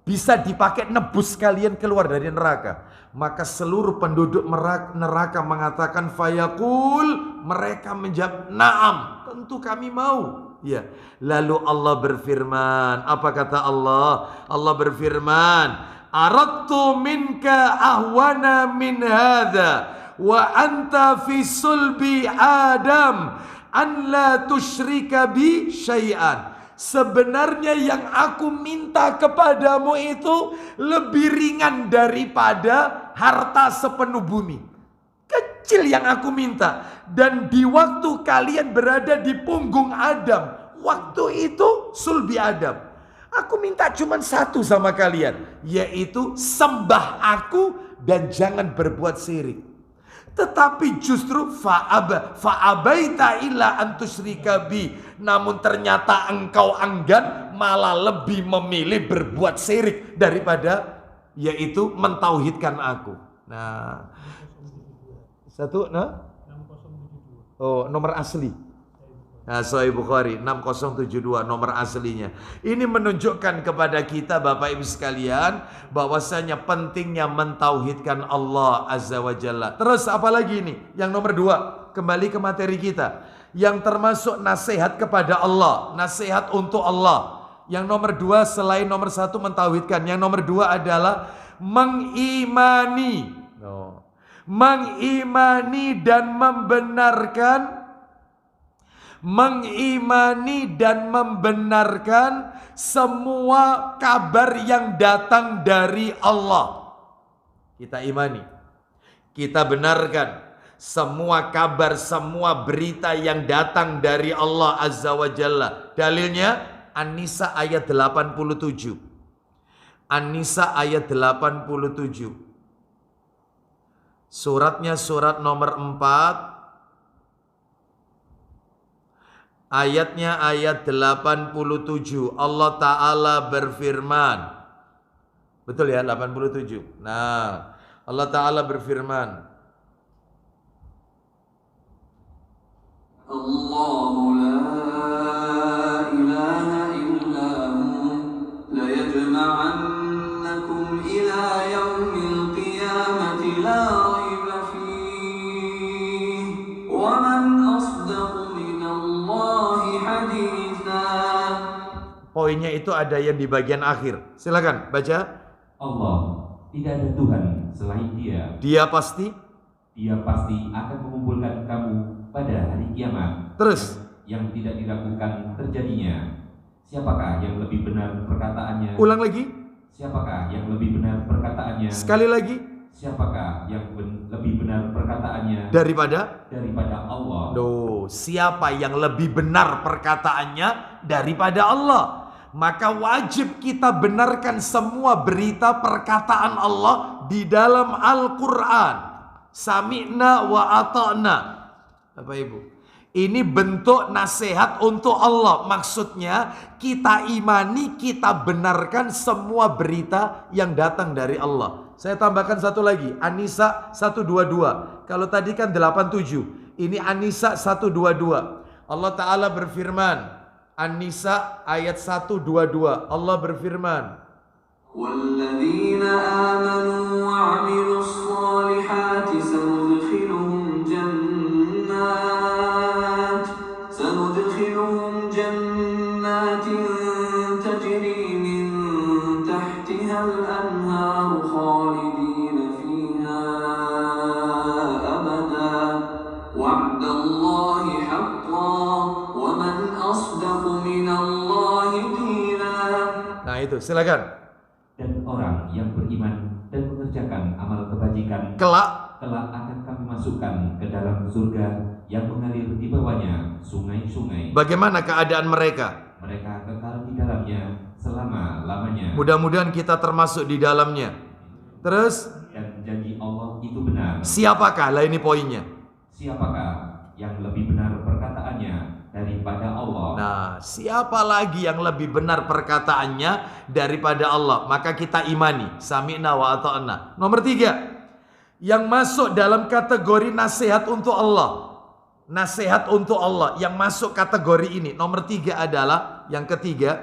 Bisa dipakai nebus kalian keluar dari neraka. Maka seluruh penduduk neraka mengatakan fayaqul, mereka menjawab na'am, tentu kami mau. Ya. Lalu Allah berfirman, apa kata Allah? Allah berfirman, aradtu minka ahwana min hadha wa anta fi sulbi Adam an la tusyrika bi syai'an. Sebenarnya yang aku minta kepadamu itu lebih ringan daripada harta sepenuh bumi. Kecil yang aku minta. Dan di waktu kalian berada di punggung Adam, waktu itu sulbi Adam, aku minta cuma satu sama kalian, yaitu sembah aku dan jangan berbuat syirik. Tetapi justru fa'abaita illa an tusyrika bi. Namun ternyata engkau enggan, malah lebih memilih berbuat syirik daripada yaitu mentauhidkan aku. Nah, nomor asli. Nah, Sahih Bukhari 6072 nomor aslinya. Ini menunjukkan kepada kita Bapak Ibu sekalian bahwasanya pentingnya mentauhidkan Allah Azza wa Jalla. Terus apa lagi ini? Yang nomor 2, kembali ke materi kita. Yang termasuk nasihat kepada Allah, nasihat untuk Allah. Yang nomor 2 selain nomor 1 mentauhidkan, yang nomor 2 adalah mengimani. Mengimani dan membenarkan semua kabar yang datang dari Allah. Kita imani, kita benarkan semua kabar, semua berita yang datang dari Allah Azza wa Jalla. Dalilnya An-Nisa ayat 87. An-Nisa ayat 87. Suratnya surat nomor 4. Ayatnya ayat 87. Allah Ta'ala berfirman. Betul ya 87. Nah, Allah Ta'ala berfirman. Allahu la ilaha illa hu la yajma'annakum ila yaumil qiyamati la raiba fihi wa man asdaqu minallahi haditha. Poinnya itu ada yang di bagian akhir. Silakan baca. Allah, tidak ada Tuhan selain Dia. Dia pasti Dia pasti akan mengumpulkan kamu pada hari kiamat. Terus, yang tidak diragukan terjadinya. Siapakah yang lebih benar perkataannya? ulang lagi. Siapakah yang lebih benar perkataannya? Sekali lagi. Siapakah yang lebih benar perkataannya Daripada Allah? Siapa yang lebih benar perkataannya daripada Allah? Maka wajib kita benarkan semua berita perkataan Allah di dalam Al-Quran. Sami'na wa ata'na. Bapak Ibu, ini bentuk nasihat untuk Allah. Maksudnya kita imani, kita benarkan semua berita yang datang dari Allah. Saya tambahkan satu lagi, An-Nisa 122. Kalau tadi kan 87, ini An-Nisa 122. Allah Ta'ala berfirman, An-Nisa ayat 122. Allah berfirman, وَالَّذِينَ آمَنُوا وَعَمِلُوا الصَّالِحَاتِ سَنُدْخِلُهُمْ جَنَّاتٍ تَجْرِي مِنْ تَحْتِهَا الْأَنْهَارُ خَالِدِينَ فِيهَا أَبَدًا وَعْدَ اللَّهِ حَقًّا وَمَنْ أَصْدَقُ مِنَ اللَّهِ قِيلًا. nah itu silakan. Dan orang yang beriman dan mengerjakan amal kebajikan Kelak akan kami masukkan ke dalam surga yang mengalir di bawahnya sungai-sungai. bagaimana keadaan mereka? Mereka kekal di dalamnya selama-lamanya. Mudah-mudahan kita termasuk di dalamnya. Terus, Dan janji Allah itu benar. siapakah? Lah ini poinnya. Siapakah yang lebih benar perkataannya daripada Allah? Nah, siapa lagi yang lebih benar perkataannya daripada Allah? Maka kita imani. Sami'na wa ata'na. Nomor 3, yang masuk dalam kategori nasihat untuk Allah. Nasihat untuk Allah yang masuk kategori ini. Nomor 3 adalah, yang ketiga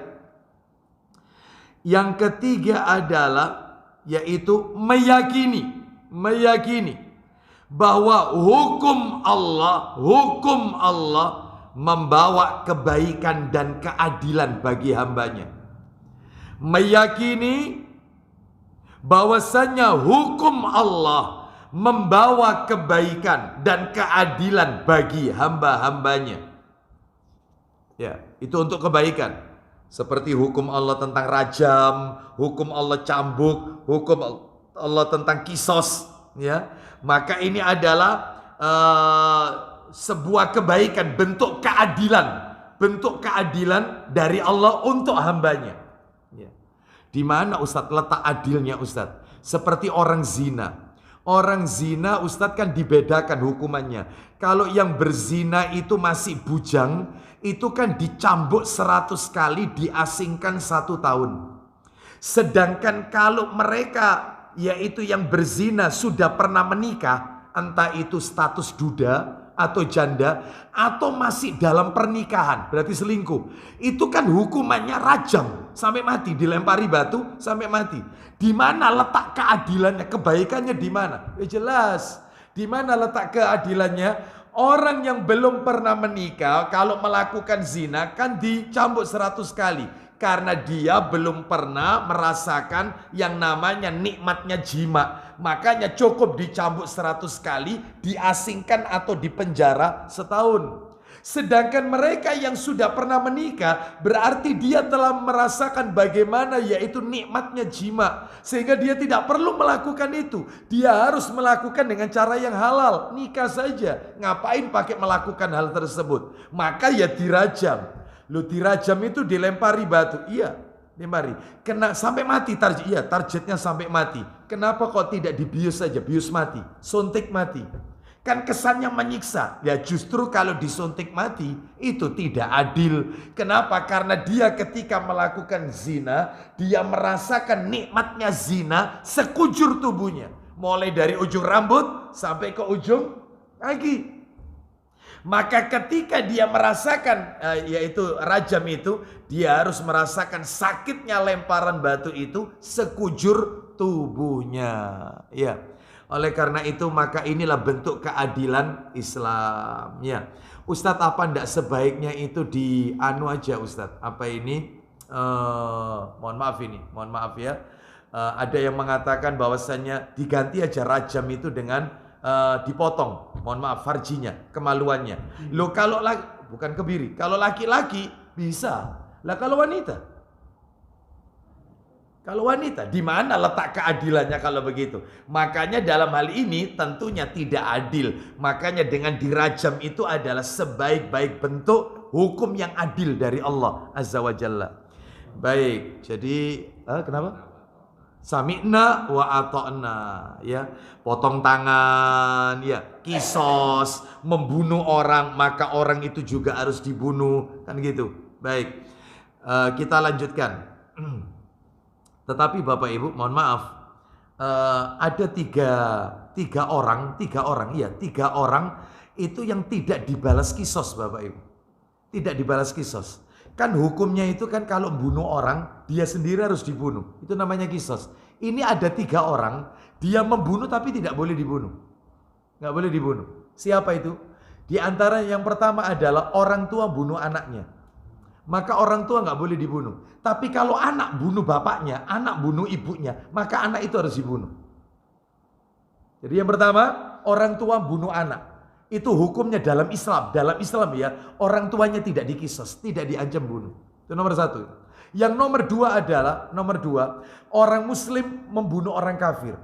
adalah yaitu meyakini bahwa hukum Allah membawa kebaikan dan keadilan bagi hambanya. Meyakini bahwasanya hukum Allah membawa kebaikan dan keadilan bagi hamba-hambanya. Ya, itu untuk kebaikan. Seperti hukum Allah tentang rajam, hukum Allah cambuk, hukum Allah tentang kisos, ya. Maka ini adalah sebuah kebaikan, bentuk keadilan dari Allah untuk hambanya. Ya. Di mana Ustadz letak adilnya Ustadz? Seperti orang zina. Orang zina Ustadz kan dibedakan hukumannya. Kalau yang berzina itu masih bujang, itu kan dicambuk 100 kali, diasingkan 1 tahun. Sedangkan kalau mereka yaitu yang berzina sudah pernah menikah, entah itu status duda atau janda, atau masih dalam pernikahan, berarti selingkuh, itu kan hukumannya rajam sampai mati, dilempari batu sampai mati. Di mana letak keadilannya, kebaikannya di mana? Ya jelas. Di mana letak keadilannya? Orang yang belum pernah menikah kalau melakukan zina kan dicambuk 100 kali. Karena dia belum pernah merasakan yang namanya nikmatnya jima. Makanya cukup dicambuk 100 kali, diasingkan atau dipenjara setahun. Sedangkan mereka yang sudah pernah menikah, berarti dia telah merasakan bagaimana yaitu nikmatnya jima. Sehingga dia tidak perlu melakukan itu. Dia harus melakukan dengan cara yang halal. Nikah saja. Ngapain pakai melakukan hal tersebut? Maka ya dirajam. Lu dirajam itu dilempari batu. Iya, dilempari. Kena sampai mati target. Iya, targetnya sampai mati. Kenapa kok tidak dibius saja? Bius mati, suntik mati. Kan kesannya menyiksa. Ya justru kalau disuntik mati itu tidak adil. Kenapa? Karena dia ketika melakukan zina, dia merasakan nikmatnya zina sekujur tubuhnya. Mulai dari ujung rambut sampai ke ujung kaki. Maka ketika dia merasakan yaitu rajam itu, dia harus merasakan sakitnya lemparan batu itu sekujur tubuhnya. Ya. Oleh karena itu maka inilah bentuk keadilan Islam. Ya. Ustadz, apa ndak sebaiknya itu di anu aja Ustadz? Apa ini? Mohon maaf ya. Ada yang mengatakan bahwasannya diganti aja rajam itu dengan dipotong, mohon maaf, farjinya, kemaluannya. Loh kalau bukan kebiri, kalau laki-laki bisa. Lah kalau wanita? Kalau wanita, di mana letak keadilannya kalau begitu? Makanya dalam hal ini tentunya tidak adil. Makanya dengan dirajam itu adalah sebaik-baik bentuk hukum yang adil dari Allah Azza wa Jalla. Baik, jadi kenapa? Sami'na wa ata'na, ya, potong tangan, ya, kisos, membunuh orang, maka orang itu juga harus dibunuh, kan gitu. Baik, kita lanjutkan. Tetapi Bapak Ibu, mohon maaf, ada tiga orang itu yang tidak dibalas kisos, Bapak Ibu, tidak dibalas kisos. Kan hukumnya itu kan kalau bunuh orang, dia sendiri harus dibunuh. Itu namanya kisos. Ini ada 3 orang, dia membunuh tapi tidak boleh dibunuh. Nggak boleh dibunuh. Siapa itu? Di antara yang pertama adalah orang tua bunuh anaknya. Maka orang tua nggak boleh dibunuh. Tapi kalau anak bunuh bapaknya, anak bunuh ibunya, maka anak itu harus dibunuh. Jadi yang pertama, orang tua bunuh anak. Itu hukumnya dalam Islam. Dalam Islam ya, orang tuanya tidak dikisos, tidak diancam bunuh. Itu nomor 1. Yang nomor 2 adalah, orang muslim membunuh orang kafir.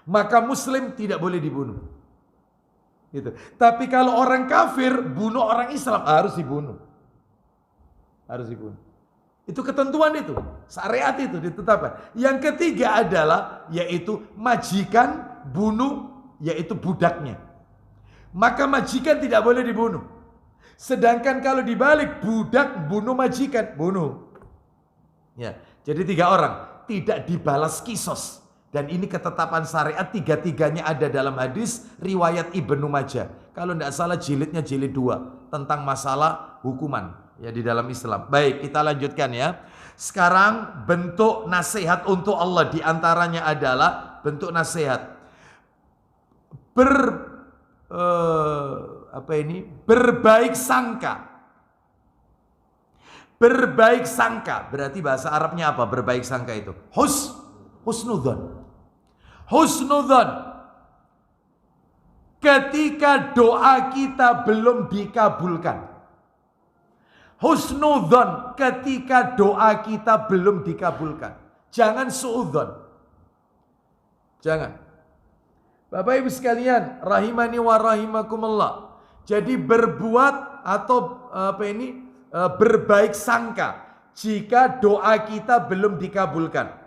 Maka muslim tidak boleh dibunuh. Gitu. Tapi kalau orang kafir bunuh orang Islam, harus dibunuh. Harus dibunuh. Itu ketentuan itu, syariat itu ditetapkan. Yang ketiga adalah, yaitu majikan bunuh, yaitu budaknya. Maka majikan tidak boleh dibunuh. Sedangkan kalau dibalik, budak bunuh majikan, bunuh. Ya, jadi 3 orang tidak dibalas kisos. Dan ini ketetapan syariat, 3-tiganya ada dalam hadis riwayat Ibnu Majah. Kalau tidak salah jilidnya jilid 2 tentang masalah hukuman ya di dalam Islam. Baik, kita lanjutkan ya. Sekarang bentuk nasihat untuk Allah, diantaranya adalah bentuk nasihat berbaik sangka. Berbaik sangka berarti bahasa Arabnya apa? Berbaik sangka itu husnudzon. Husnudzon ketika doa kita belum dikabulkan. Husnudzon ketika doa kita belum dikabulkan. Jangan suudzon. Jangan. Bapak Ibu sekalian, rahimani wa rahimakumullah. Jadi berbuat atau berbaik sangka jika doa kita belum dikabulkan.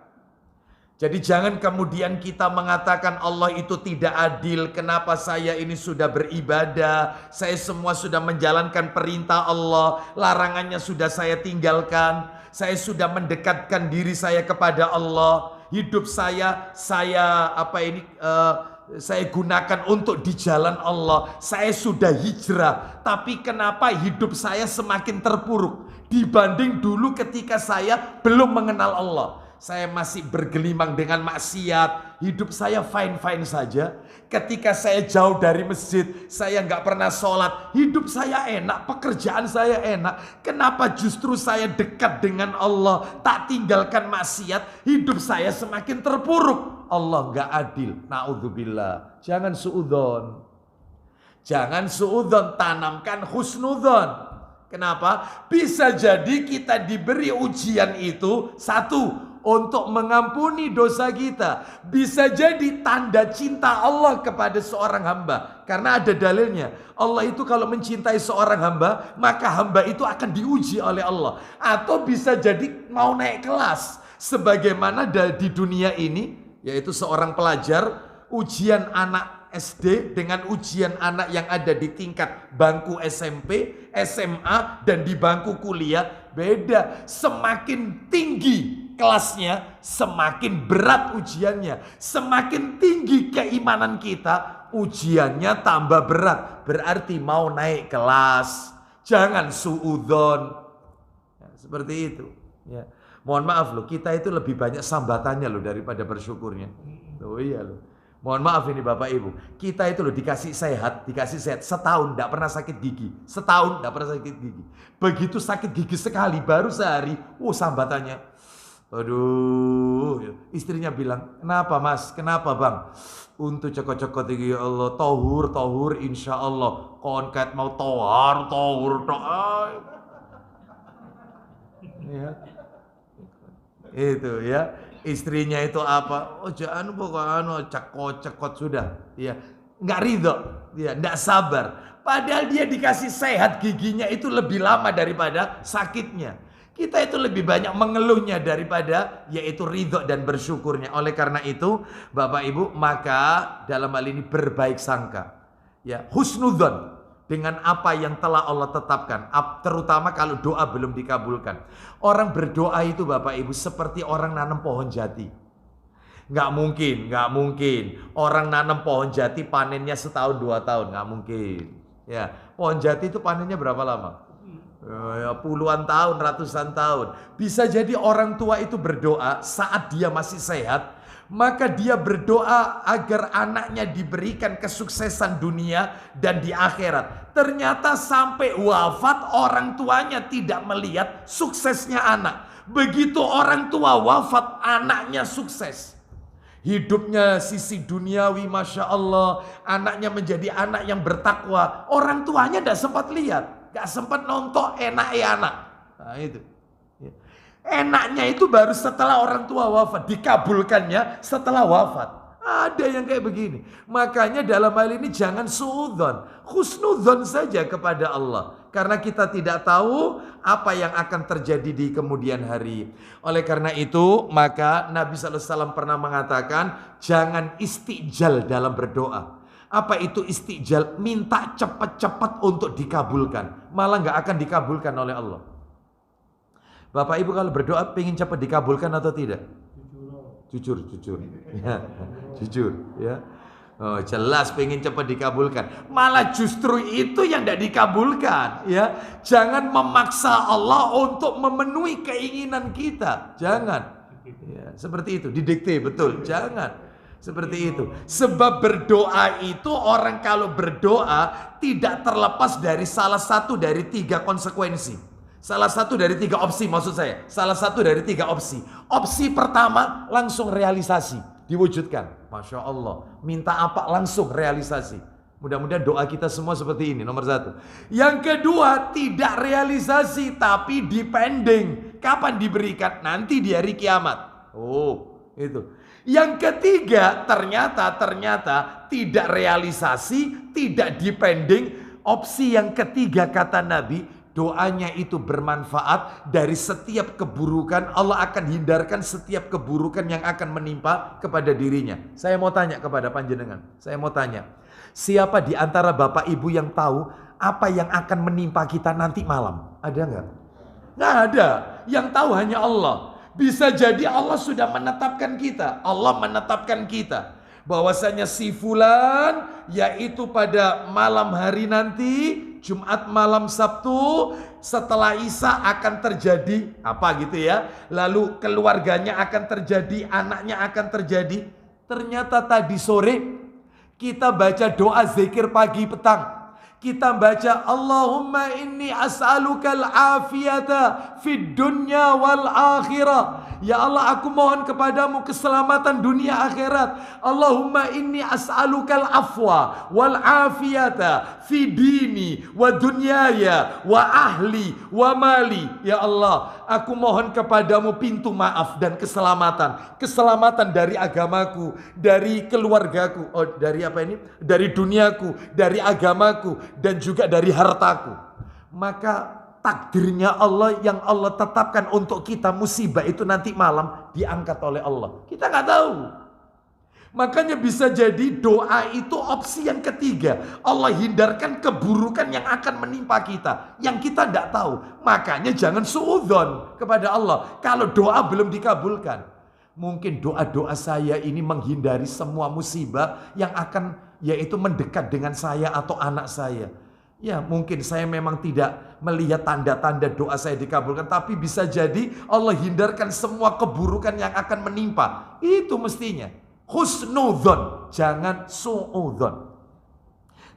Jadi jangan kemudian kita mengatakan Allah itu tidak adil. Kenapa saya ini sudah beribadah, saya semua sudah menjalankan perintah Allah, larangannya sudah saya tinggalkan, saya sudah mendekatkan diri saya kepada Allah, hidup saya gunakan untuk di jalan Allah. Saya sudah hijrah, tapi kenapa hidup saya semakin terpuruk dibanding dulu ketika saya belum mengenal Allah? Saya masih bergelimang dengan maksiat, hidup saya fine-fine saja. Ketika saya jauh dari masjid, saya nggak pernah sholat, hidup saya enak, pekerjaan saya enak. Kenapa justru saya dekat dengan Allah, tak tinggalkan maksiat, hidup saya semakin terpuruk? Allah nggak adil. Na'udzubillah. Jangan suudzon. Jangan suudzon, tanamkan husnudzon. Kenapa? Bisa jadi kita diberi ujian itu, 1, untuk mengampuni dosa kita. Bisa jadi tanda cinta Allah kepada seorang hamba. Karena ada dalilnya. Allah itu kalau mencintai seorang hamba, maka hamba itu akan diuji oleh Allah. Atau bisa jadi mau naik kelas. Sebagaimana di dunia ini, yaitu seorang pelajar, ujian anak SD dengan ujian anak yang ada di tingkat bangku SMP, SMA, dan di bangku kuliah, beda. Semakin tinggi kelasnya, semakin berat ujiannya. Semakin tinggi keimanan kita, ujiannya tambah berat. Berarti mau naik kelas. Jangan suudzon. Ya, seperti itu. Ya. Mohon maaf loh, kita itu lebih banyak sambatannya loh daripada bersyukurnya. Oh iya loh. Mohon maaf ini Bapak Ibu. Kita itu loh dikasih sehat setahun tidak pernah sakit gigi. Setahun tidak pernah sakit gigi. Begitu sakit gigi sekali baru sehari, sambatannya. Aduh, istrinya bilang, "Kenapa Mas? Kenapa Bang?" Untuk cekot-cekot iki ya Allah, tohur insya Allah. Kon ket mau tohur ya. Itu ya. Istrinya itu apa? Oh jangan pokoknya cekot sudah. Ya, nggak ridho, ya, nggak sabar. Padahal dia dikasih sehat, giginya itu lebih lama daripada sakitnya. Kita itu lebih banyak mengeluhnya daripada yaitu ridho dan bersyukurnya. Oleh karena itu, Bapak Ibu, maka dalam hal ini berbaik sangka. Ya, husnudzon dengan apa yang telah Allah tetapkan, terutama kalau doa belum dikabulkan. Orang berdoa itu Bapak Ibu seperti orang nanam pohon jati. Nggak mungkin orang nanam pohon jati panennya setahun 2 tahun, nggak mungkin. Ya, pohon jati itu panennya berapa lama? Ya, puluhan tahun, ratusan tahun. Bisa jadi orang tua itu berdoa saat dia masih sehat, maka dia berdoa agar anaknya diberikan kesuksesan dunia dan di akhirat. Ternyata sampai wafat orang tuanya tidak melihat suksesnya anak. Begitu orang tua wafat, anaknya sukses. Hidupnya sisi duniawi, Masya Allah. Anaknya menjadi anak yang bertakwa. Orang tuanya tidak sempat lihat. Gak sempat nonton enak ya anak. Nah itu. Enaknya itu baru setelah orang tua wafat. Dikabulkannya setelah wafat. Ada yang kayak begini. Makanya dalam hal ini jangan suudzon. Husnudzon saja kepada Allah. Karena kita tidak tahu apa yang akan terjadi di kemudian hari. Oleh karena itu maka Nabi SAW pernah mengatakan jangan istijal dalam berdoa. Apa itu istijal? Minta cepat-cepat untuk dikabulkan. Malah nggak akan dikabulkan oleh Allah. Bapak Ibu kalau berdoa pengen cepat dikabulkan atau tidak? Jujur. Ya, jujur. Ya. Oh, jelas pengen cepat dikabulkan. Malah justru itu yang tidak dikabulkan. Ya, jangan memaksa Allah untuk memenuhi keinginan kita. Jangan. Ya, seperti itu. Didikte betul. Jangan. Seperti itu. Sebab berdoa itu orang kalau berdoa tidak terlepas dari salah satu dari 3 konsekuensi. Salah satu dari 3 opsi maksud saya. Salah satu dari 3 opsi. Opsi pertama langsung realisasi. Diwujudkan. Masya Allah. Minta apa langsung realisasi. Mudah-mudahan doa kita semua seperti ini. Nomor 1. Yang kedua tidak realisasi tapi dipending. Kapan diberikan? Nanti di hari kiamat. Oh itu. Yang ketiga ternyata tidak realisasi, tidak dipending. Opsi yang ketiga kata Nabi, doanya itu bermanfaat dari setiap keburukan. Allah akan hindarkan setiap keburukan yang akan menimpa kepada dirinya. Saya mau tanya kepada panjenengan. Siapa di antara Bapak Ibu yang tahu apa yang akan menimpa kita nanti malam? Ada nggak? Nggak ada. Yang tahu hanya Allah. Bisa jadi Allah sudah menetapkan kita. Allah menetapkan kita. Bahwasanya si fulan yaitu pada malam hari nanti, Jumat malam Sabtu, setelah Isya akan terjadi apa gitu ya. Lalu keluarganya akan terjadi, anaknya akan terjadi. Ternyata tadi sore kita baca doa zikir pagi petang. Kita baca Allahumma inni as'alukal afiyata fid dunya wal akhirah. Ya Allah aku mohon kepadamu keselamatan dunia akhirat. Allahumma inni as'alukal afwa wal afiyata fi dini wa dunyaya wa ahli wa mali. Ya Allah aku mohon kepadamu pintu maaf dan keselamatan. Keselamatan dari agamaku, dari keluargaku. Oh dari apa ini? Dari duniaku, dari agamaku, dan juga dari hartaku. Maka takdirnya Allah yang Allah tetapkan untuk kita musibah itu nanti malam diangkat oleh Allah. Kita nggak tahu. Makanya bisa jadi doa itu opsi yang ketiga. Allah hindarkan keburukan yang akan menimpa kita. Yang kita tidak tahu. Makanya jangan suudzon kepada Allah. Kalau doa belum dikabulkan. Mungkin doa-doa saya ini menghindari semua musibah yang akan yaitu mendekat dengan saya atau anak saya. Ya mungkin saya memang tidak melihat tanda-tanda doa saya dikabulkan. Tapi bisa jadi Allah hindarkan semua keburukan yang akan menimpa. Itu mestinya. Husnudzon, jangan suudzon.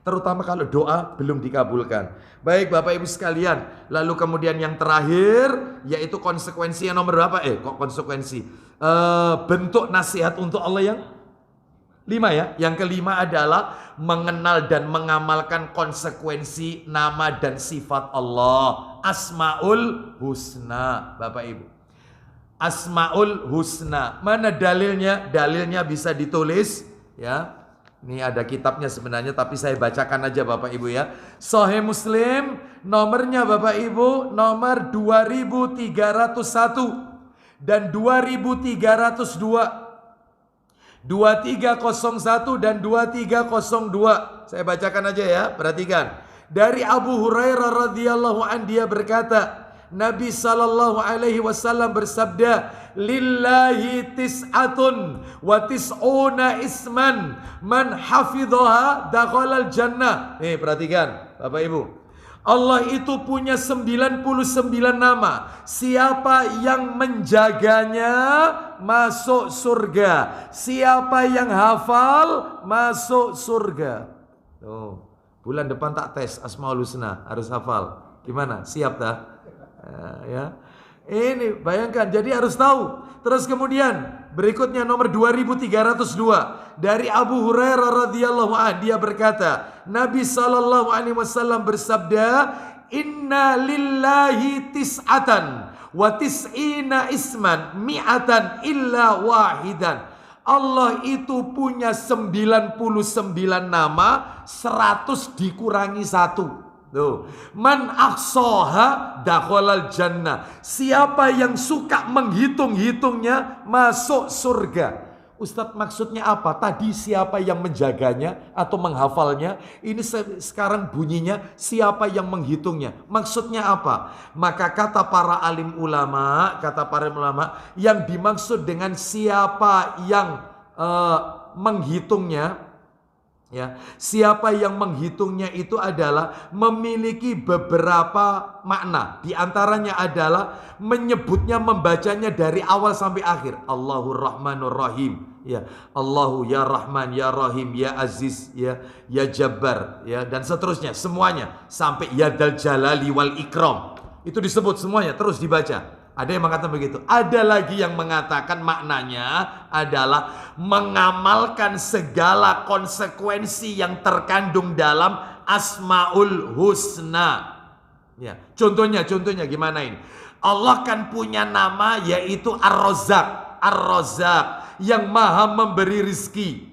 Terutama kalau doa belum dikabulkan. Baik Bapak Ibu sekalian. Lalu kemudian yang terakhir yaitu konsekuensi yang nomor berapa? Konsekuensi bentuk nasihat untuk Allah yang 5 ya. Yang kelima adalah mengenal dan mengamalkan konsekuensi nama dan sifat Allah. Asmaul Husna, Bapak Ibu. Asmaul Husna. Mana dalilnya? Dalilnya bisa ditulis ya. Ini ada kitabnya sebenarnya, tapi saya bacakan aja Bapak Ibu ya. Sahih Muslim, nomornya Bapak Ibu, nomor 2301 dan 2302. 2301 dan 2302. Saya bacakan aja ya, perhatikan. Dari Abu Hurairah radhiyallahu an, dia berkata, Nabi sallallahu alaihi wasallam bersabda, lillahi tis'atun wa tis'una isman man hafidhaha dakhalal jannah. Nih perhatikan Bapak Ibu. Allah itu punya 99 nama. Siapa yang menjaganya masuk surga. Siapa yang hafal masuk surga. Tuh, bulan depan tak tes Asmaul Husna, harus hafal. Gimana? Siap tak? Ya. Ini bayangkan, jadi harus tahu. Terus kemudian berikutnya nomor 2302 dari Abu Hurairah radhiyallahu anhu, dia berkata, Nabi sallallahu alaihi wasallam bersabda, inna lillahi tis'atan wa tis'ina isman mi'atan illa wahidan. Allah itu punya 99 nama, 100 dikurangi 1. Tuh, man ahsaha dakhalal jannah. Siapa yang suka menghitung-hitungnya masuk surga. Ustadz, maksudnya apa? Tadi siapa yang menjaganya atau menghafalnya? Ini sekarang bunyinya siapa yang menghitungnya. Maksudnya apa? Maka kata para alim ulama, yang dimaksud dengan siapa yang menghitungnya, ya, siapa yang menghitungnya itu adalah memiliki beberapa makna. Di antaranya adalah menyebutnya, membacanya dari awal sampai akhir. Allahur Rahmanur Rahim, ya, Allahu ya Rahman ya Rahim ya Aziz ya Jabbar, ya, dan seterusnya semuanya sampai ya Dal Jalali wal Ikram. Itu disebut semuanya, terus dibaca. Ada yang mengatakan begitu. Ada lagi yang mengatakan maknanya adalah mengamalkan segala konsekuensi yang terkandung dalam Asmaul Husna. Ya, contohnya gimana ini? Allah kan punya nama yaitu Ar-Razzaq. Ar-Razzaq yang maha memberi rizki.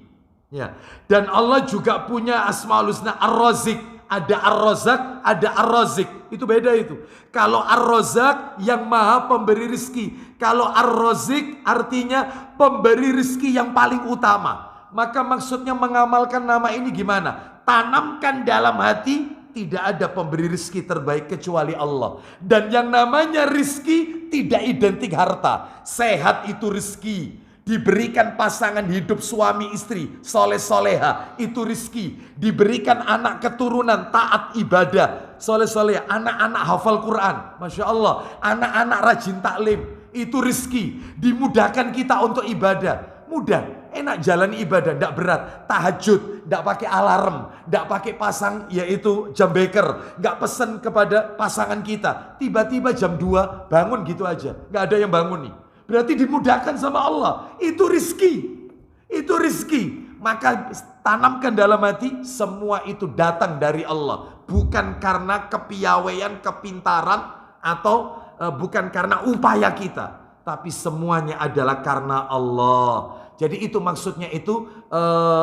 Ya. Dan Allah juga punya Asmaul Husna Ar-Razik. Ada Ar-Razzaq, ada Ar-Razik. Itu beda itu. Kalau Ar-Razzaq yang maha pemberi rizki. Kalau Ar-Razik artinya pemberi rizki yang paling utama. Maka maksudnya mengamalkan nama ini gimana? Tanamkan dalam hati, tidak ada pemberi rizki terbaik kecuali Allah. Dan yang namanya rizki tidak identik harta. Sehat itu rizki. Diberikan pasangan hidup suami istri soleh soleha, itu rizki. Diberikan anak keturunan taat ibadah soleh soleha, anak-anak hafal Quran, masya Allah, anak-anak rajin taklim, itu rizki. Dimudahkan kita untuk ibadah, mudah, enak jalan ibadah, tidak berat. Tahajud, tidak pakai alarm, tidak pakai pasang yaitu jam beker, nggak pesen kepada pasangan kita. Tiba-tiba jam 2 bangun gitu aja, nggak ada yang bangun nih. Berarti dimudahkan sama Allah. Itu rizki. Itu rizki. Maka tanamkan dalam hati, semua itu datang dari Allah. Bukan karena kepiawaian, kepintaran, atau bukan karena upaya kita. Tapi semuanya adalah karena Allah. Jadi itu maksudnya itu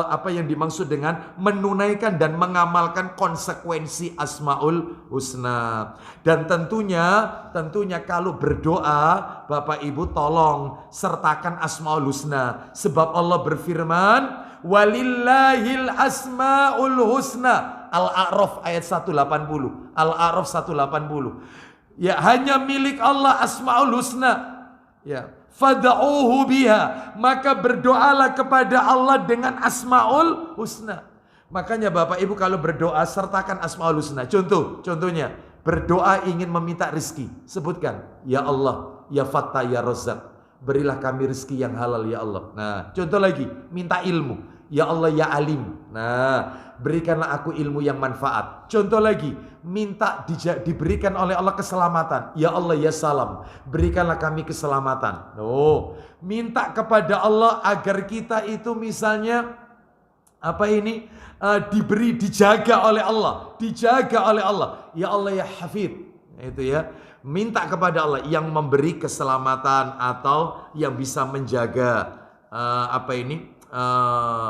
apa yang dimaksud dengan menunaikan dan mengamalkan konsekuensi Asmaul Husna. Dan tentunya kalau berdoa, Bapak Ibu tolong sertakan Asmaul Husna. Sebab Allah berfirman, walillahil asmaul husna. Al-A'raf ayat 180. Al-A'raf 180. Ya, hanya milik Allah Asmaul Husna. Ya, fad'uhu biha, maka berdoalah kepada Allah dengan Asmaul Husna. Makanya Bapak Ibu kalau berdoa sertakan Asmaul Husna. Contohnya berdoa ingin meminta rizki, sebutkan ya Allah, ya Fattah, ya Razzaq, berilah kami rizki yang halal ya Allah. Nah, contoh lagi, minta ilmu, ya Allah ya Alim. Nah, berikanlah aku ilmu yang manfaat. Contoh lagi, minta diberikan oleh Allah keselamatan. Ya Allah ya Salam, berikanlah kami keselamatan. Minta kepada Allah agar kita itu misalnya apa ini diberi dijaga oleh Allah, dijaga oleh Allah. Ya Allah ya Hafidh, itu ya. Minta kepada Allah yang memberi keselamatan atau yang bisa menjaga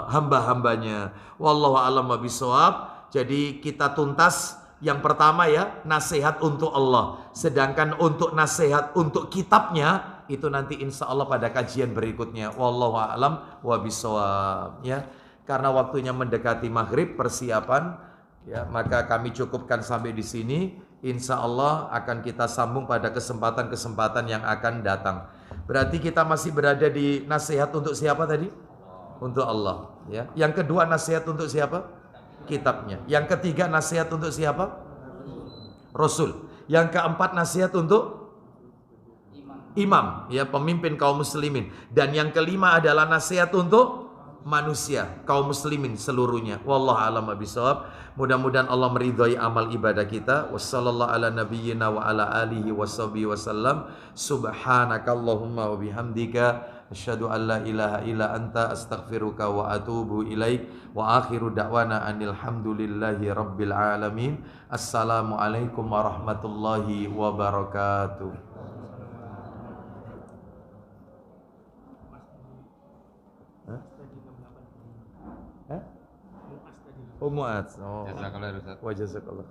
hamba-hambanya. Wallahu a'lam bishawab. Jadi kita tuntas yang pertama ya, nasihat untuk Allah. Sedangkan untuk nasihat untuk kitabnya itu nanti insya Allah pada kajian berikutnya. Wallahu a'lam bishawab ya. Karena waktunya mendekati maghrib persiapan ya, maka kami cukupkan sampai di sini. Insya Allah akan kita sambung pada kesempatan-kesempatan yang akan datang. Berarti kita masih berada di nasihat untuk siapa tadi? Untuk Allah ya. Yang kedua nasihat untuk siapa? Kitabnya. Yang ketiga nasihat untuk siapa? Rasul. Yang keempat nasihat untuk imam ya, pemimpin kaum muslimin. Dan yang kelima adalah nasihat untuk manusia, kaum muslimin seluruhnya. Wallahu a'lam bishawab. Mudah-mudahan Allah meridhai amal ibadah kita. Wassallallahu ala nabiyyina wa ala alihi washabihi wasallam. Subhanakallahumma wa bihamdika asyhadu an la ilaha illa anta astaghfiruka wa atubu ilaik. Wa akhiru da'wana anil hamdulillahi rabbil alamin. Assalamualaikum warahmatullahi wabarakatuh. Oh, Mu'adz. Oh. Jazakallah Ustaz. Wa jazakallah.